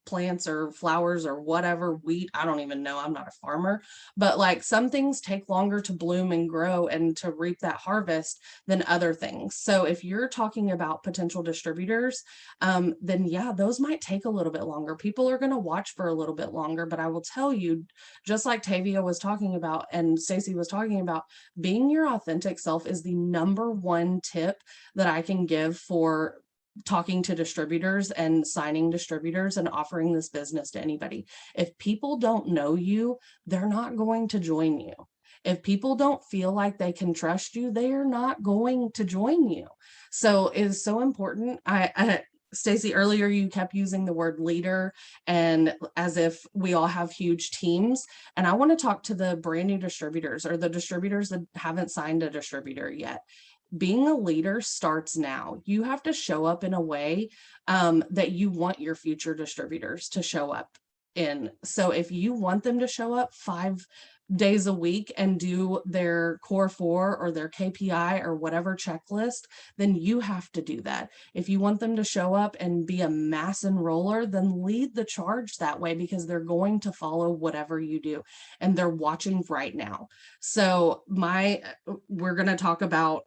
Speaker 2: plants or flowers or whatever, wheat, I don't even know, I'm not a farmer, but like some things take longer to bloom and grow and to reap that harvest than other things. So if you're talking about potential distributors, then yeah, those might take a little bit longer. People are going to watch for a little bit longer, but I will tell you, just like Tavia was talking about and Stacey was talking about, being your authentic self is the #1 tip that I can give for talking to distributors and signing distributors and offering this business to anybody. If people don't know you, they're not going to join you. If people don't feel like they can trust you, they are not going to join you. So it is so important. Stacey, earlier you kept using the word leader and as if we all have huge teams. And I want to talk to the brand new distributors or the distributors that haven't signed a distributor yet. Being a leader starts now. You have to show up in a way that you want your future distributors to show up in. So if you want them to show up 5 days a week and do their core 4 or their KPI or whatever checklist, then you have to do that. If you want them to show up and be a mass enroller, then lead the charge that way, because they're going to follow whatever you do and they're watching right now. So we're going to talk about,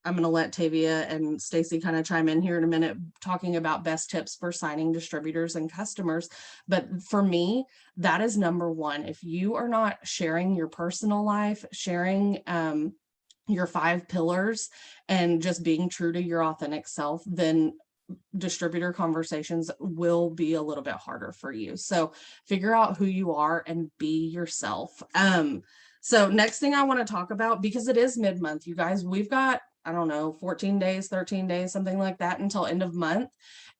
Speaker 2: I'm going to let Tavia and Stacey kind of chime in here in a minute, talking about best tips for signing distributors and customers. But for me, that is number one. If you are not sharing your personal life, sharing your 5 pillars and just being true to your authentic self, then distributor conversations will be a little bit harder for you. So figure out who you are and be yourself. So next thing I want to talk about, because it is mid-month, you guys, we've got, I don't know, 14 days, 13 days, something like that until end of month.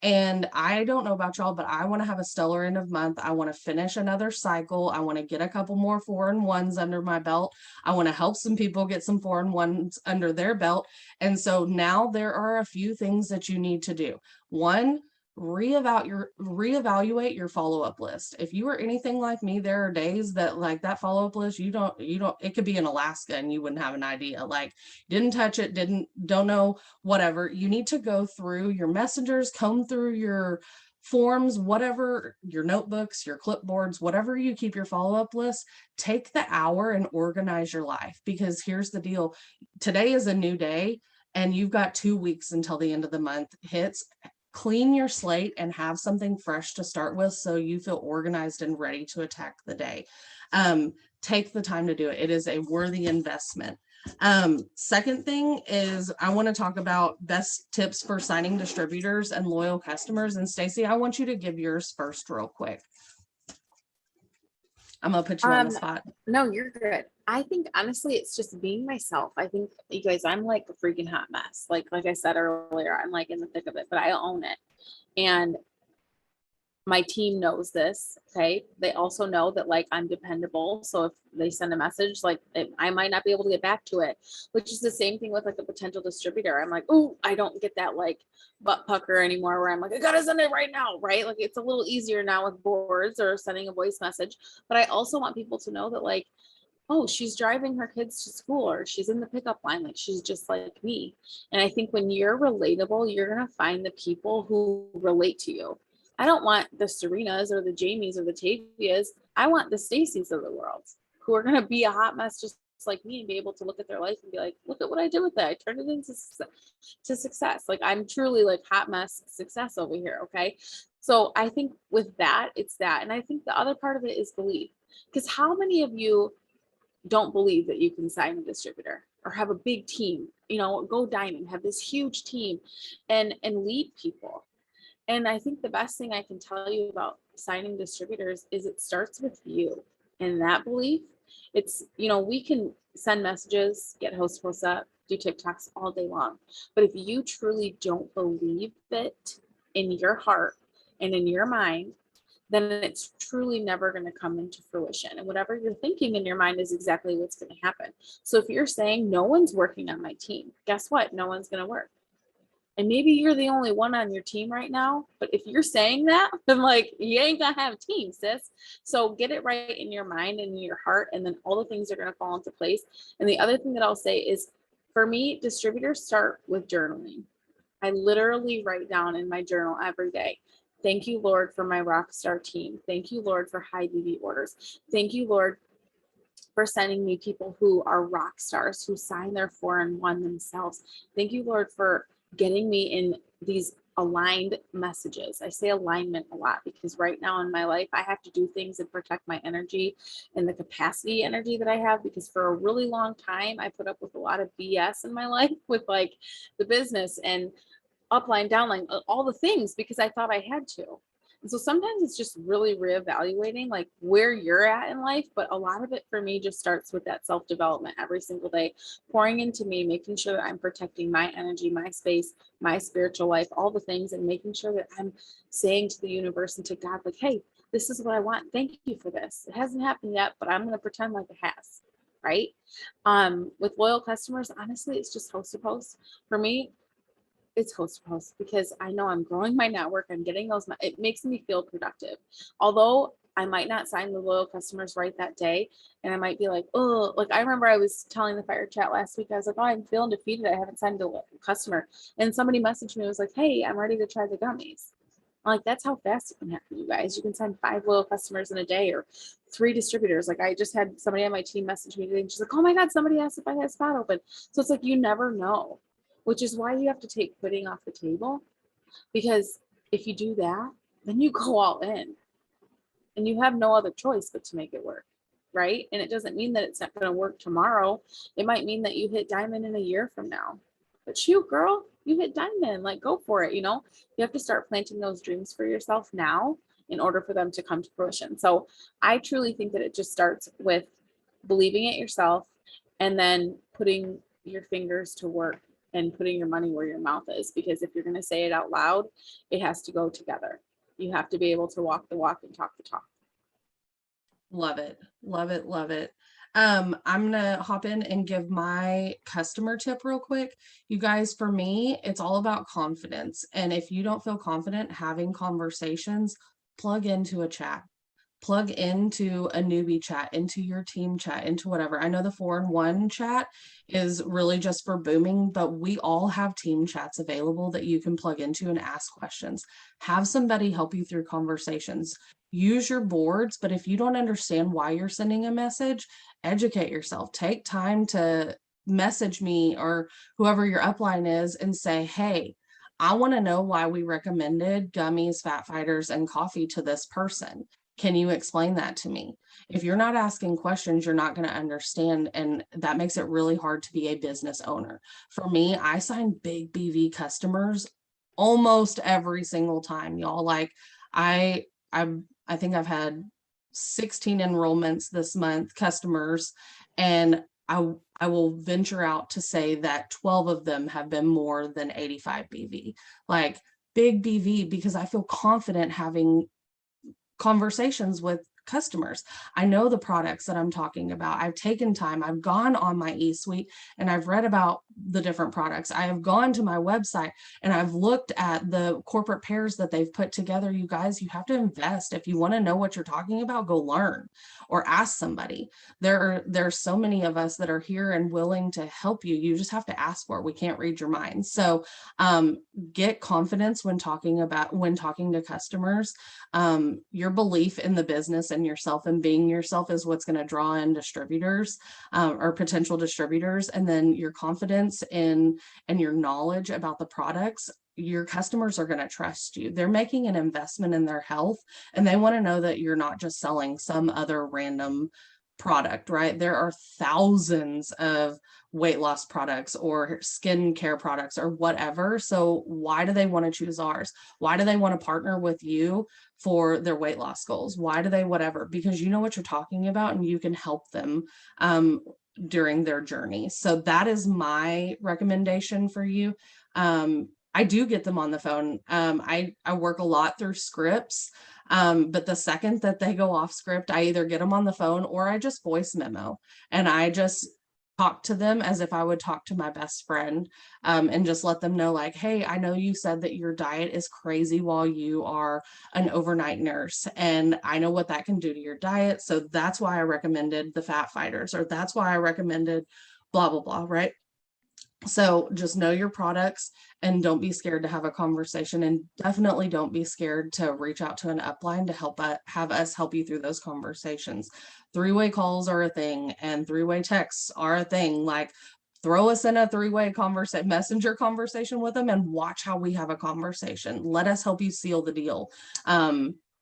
Speaker 2: And I don't know about y'all, but I want to have a stellar end of month. I want to finish another cycle. I want to get a couple more 4-in-1s under my belt. I want to help some people get some 4-in-1s under their belt. And so now there are a few things that you need to do. One, reevaluate your follow-up list. If you are anything like me, there are days that like that follow-up list, you don't, it could be in Alaska and you wouldn't have an idea, like didn't touch it, don't know, whatever. You need to go through your messengers, comb through your forms, whatever, your notebooks, your clipboards, whatever you keep your follow-up list, take the hour and organize your life. Because here's the deal. Today is a new day and you've got 2 weeks until the end of the month hits. Clean your slate and have something fresh to start with so you feel organized and ready to attack the day. Take the time to do it. It is a worthy investment. Second thing is I want to talk about best tips for signing distributors and loyal customers. And Stacey, I want you to give yours first real quick. I'm gonna put you on the spot.
Speaker 1: No, you're good. I think honestly, it's just being myself. I think you guys, I'm like a freaking hot mess. Like I said earlier, I'm like in the thick of it, but I own it. And my team knows this. Okay. They also know that like I'm dependable. So if they send a message, like I might not be able to get back to it, which is the same thing with like a potential distributor. I'm like, oh, I don't get that like butt pucker anymore where I'm like, I gotta send it right now. Right. Like it's a little easier now with boards or sending a voice message. But I also want people to know that like, oh, she's driving her kids to school or she's in the pickup line. Like she's just like me. And I think when you're relatable, you're going to find the people who relate to you. I don't want the Serenas or the Jamies or the Tavias. I want the Stacys of the world who are going to be a hot mess just like me and be able to look at their life and be like, look at what I did with that. I turned it into success. Like I'm truly like hot mess success over here. Okay. So I think with that, it's that. And I think the other part of it is belief. Because how many of you don't believe that you can sign a distributor or have a big team, go diamond, have this huge team and lead people? And I think the best thing I can tell you about signing distributors is it starts with you and that belief. It's, we can send messages, get host posts up, do TikToks all day long. But if you truly don't believe it in your heart and in your mind, then it's truly never going to come into fruition. And whatever you're thinking in your mind is exactly what's going to happen. So if you're saying no one's working on my team, guess what? No one's going to work. And maybe you're the only one on your team right now, but if you're saying that, then like you ain't gonna have a team, sis. So get it right in your mind and in your heart, and then all the things are gonna fall into place. And the other thing that I'll say is, for me, distributors start with journaling. I literally write down in my journal every day. Thank you, Lord, for my rock star team. Thank you, Lord, for high BB orders. Thank you, Lord, for sending me people who are rock stars, who sign their 4-in-1 themselves. Thank you, Lord, for getting me in these aligned messages. I say alignment a lot because right now in my life, I have to do things and protect my energy and the capacity energy that I have, because for a really long time, I put up with a lot of BS in my life with like the business and upline, downline, all the things, because I thought I had to. And so sometimes it's just really reevaluating like where you're at in life. But a lot of it for me just starts with that self-development every single day, pouring into me, making sure that I'm protecting my energy, my space, my spiritual life, all the things, and making sure that I'm saying to the universe and to God, like, hey, this is what I want. Thank you for this. It hasn't happened yet, but I'm going to pretend like it has. Right. With loyal customers, honestly, it's just host to post. For me, it's host to host because I know I'm growing my network. I'm getting those. It makes me feel productive. Although I might not sign the loyal customers right that day. And I might be like, oh, like I remember I was telling the fire chat last week, I was like, oh, I'm feeling defeated. I haven't signed the customer. And somebody messaged me, it was like, hey, I'm ready to try the gummies. I'm like, that's how fast it can happen, you guys. You can sign 5 loyal customers in a day or 3 distributors. Like I just had somebody on my team message me today and she's like, oh my God, somebody asked if I had a spot open. So it's like, you never know, which is why you have to take quitting off the table. Because if you do that, then you go all in and you have no other choice but to make it work. Right. And it doesn't mean that it's not going to work tomorrow. It might mean that you hit diamond in a year from now. But shoot, girl, you hit diamond, like go for it. You know, you have to start planting those dreams for yourself now in order for them to come to fruition. So I truly think that it just starts with believing it yourself and then putting your fingers to work and putting your money where your mouth is. Because if you're going to say it out loud, it has to go together. You have to be able to walk the walk and talk the talk.
Speaker 2: Love it. Love it. Love it. I'm gonna hop in and give my customer tip real quick. You guys, for me, it's all about confidence. And if you don't feel confident having conversations, plug into a chat. Plug into a newbie chat, into your team chat, into whatever. I know the 4-in-1 chat is really just for booming, but we all have team chats available that you can plug into and ask questions. Have somebody help you through conversations. Use your boards, but if you don't understand why you're sending a message, educate yourself. Take time to message me or whoever your upline is and say, hey, I want to know why we recommended gummies, fat fighters, and coffee to this person. Can you explain that to me? If you're not asking questions, you're not going to understand. And that makes it really hard to be a business owner. For me, I sign big BV customers almost every single time, y'all. Like I think I've had 16 enrollments this month, customers, and I will venture out to say that 12 of them have been more than 85 BV, like big BV, because I feel confident having conversations with customers. I know the products that I'm talking about. I've taken time. I've gone on my eSuite and I've read about the different products. I have gone to my website and I've looked at the corporate pairs that they've put together. You guys, you have to invest. If you want to know what you're talking about, go learn or ask somebody. There's so many of us that are here and willing to help you. You just have to ask for it. We can't read your mind. So get confidence when talking to customers. Your belief in the business and yourself and being yourself is what's going to draw in distributors or potential distributors. And then your confidence in and your knowledge about the products, your customers are going to trust you. They're making an investment in their health and they want to know that you're not just selling some other random product, right? There are thousands of weight loss products or skin care products or whatever. So why do they want to choose ours? Why do they want to partner with you for their weight loss goals? Why do they whatever? Because you know what you're talking about and you can help them during their journey. So that is my recommendation for you. I do get them on the phone. I work a lot through scripts. But the second that they go off script, I either get them on the phone or I just voice memo and I just talk to them as if I would talk to my best friend, and just let them know like, hey, I know you said that your diet is crazy while you are an overnight nurse. And I know what that can do to your diet. So that's why I recommended the fat fighters, or that's why I recommended blah, blah, blah, right? So just know your products and don't be scared to have a conversation, and definitely don't be scared to reach out to an upline to have us help you through those conversations. 3-way calls are a thing and 3-way texts are a thing. Like throw us in a 3-way messenger conversation with them and watch how we have a conversation. Let us help you seal the deal.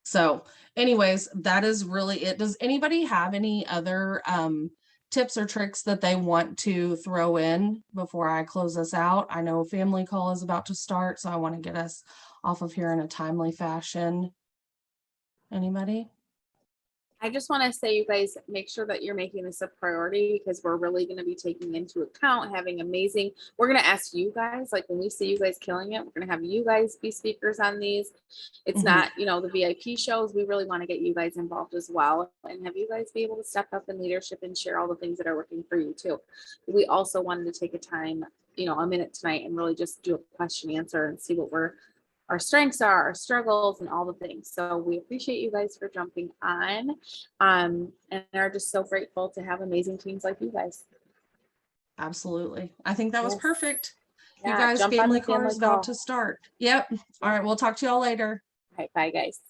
Speaker 2: So anyways, that is really it. Does anybody have any other tips or tricks that they want to throw in before I close us out? I know family call is about to start, so I want to get us off of here in a timely fashion. Anybody?
Speaker 1: I just want to say, you guys, make sure that you're making this a priority because we're really going to be taking into account having amazing. We're going to ask you guys, like when we see you guys killing it, we're going to have you guys be speakers on these. It's
Speaker 2: Mhm.
Speaker 1: not, the VIP shows. We really want to get you guys involved as well and have you guys be able to step up in leadership and share all the things that are working for you too. We also wanted to take a time, a minute tonight and really just do a question answer and see what our strengths are, our struggles, and all the things. So we appreciate you guys for jumping on, and are just so grateful to have amazing teams like you guys.
Speaker 2: Absolutely. I think that was
Speaker 1: Yes.
Speaker 2: perfect. You
Speaker 1: Yeah,
Speaker 2: guys,
Speaker 1: jump on
Speaker 2: family
Speaker 1: the
Speaker 2: car
Speaker 1: family
Speaker 2: is about
Speaker 1: call.
Speaker 2: to start. Yep. All right. We'll talk to y'all later.
Speaker 1: All right, bye guys.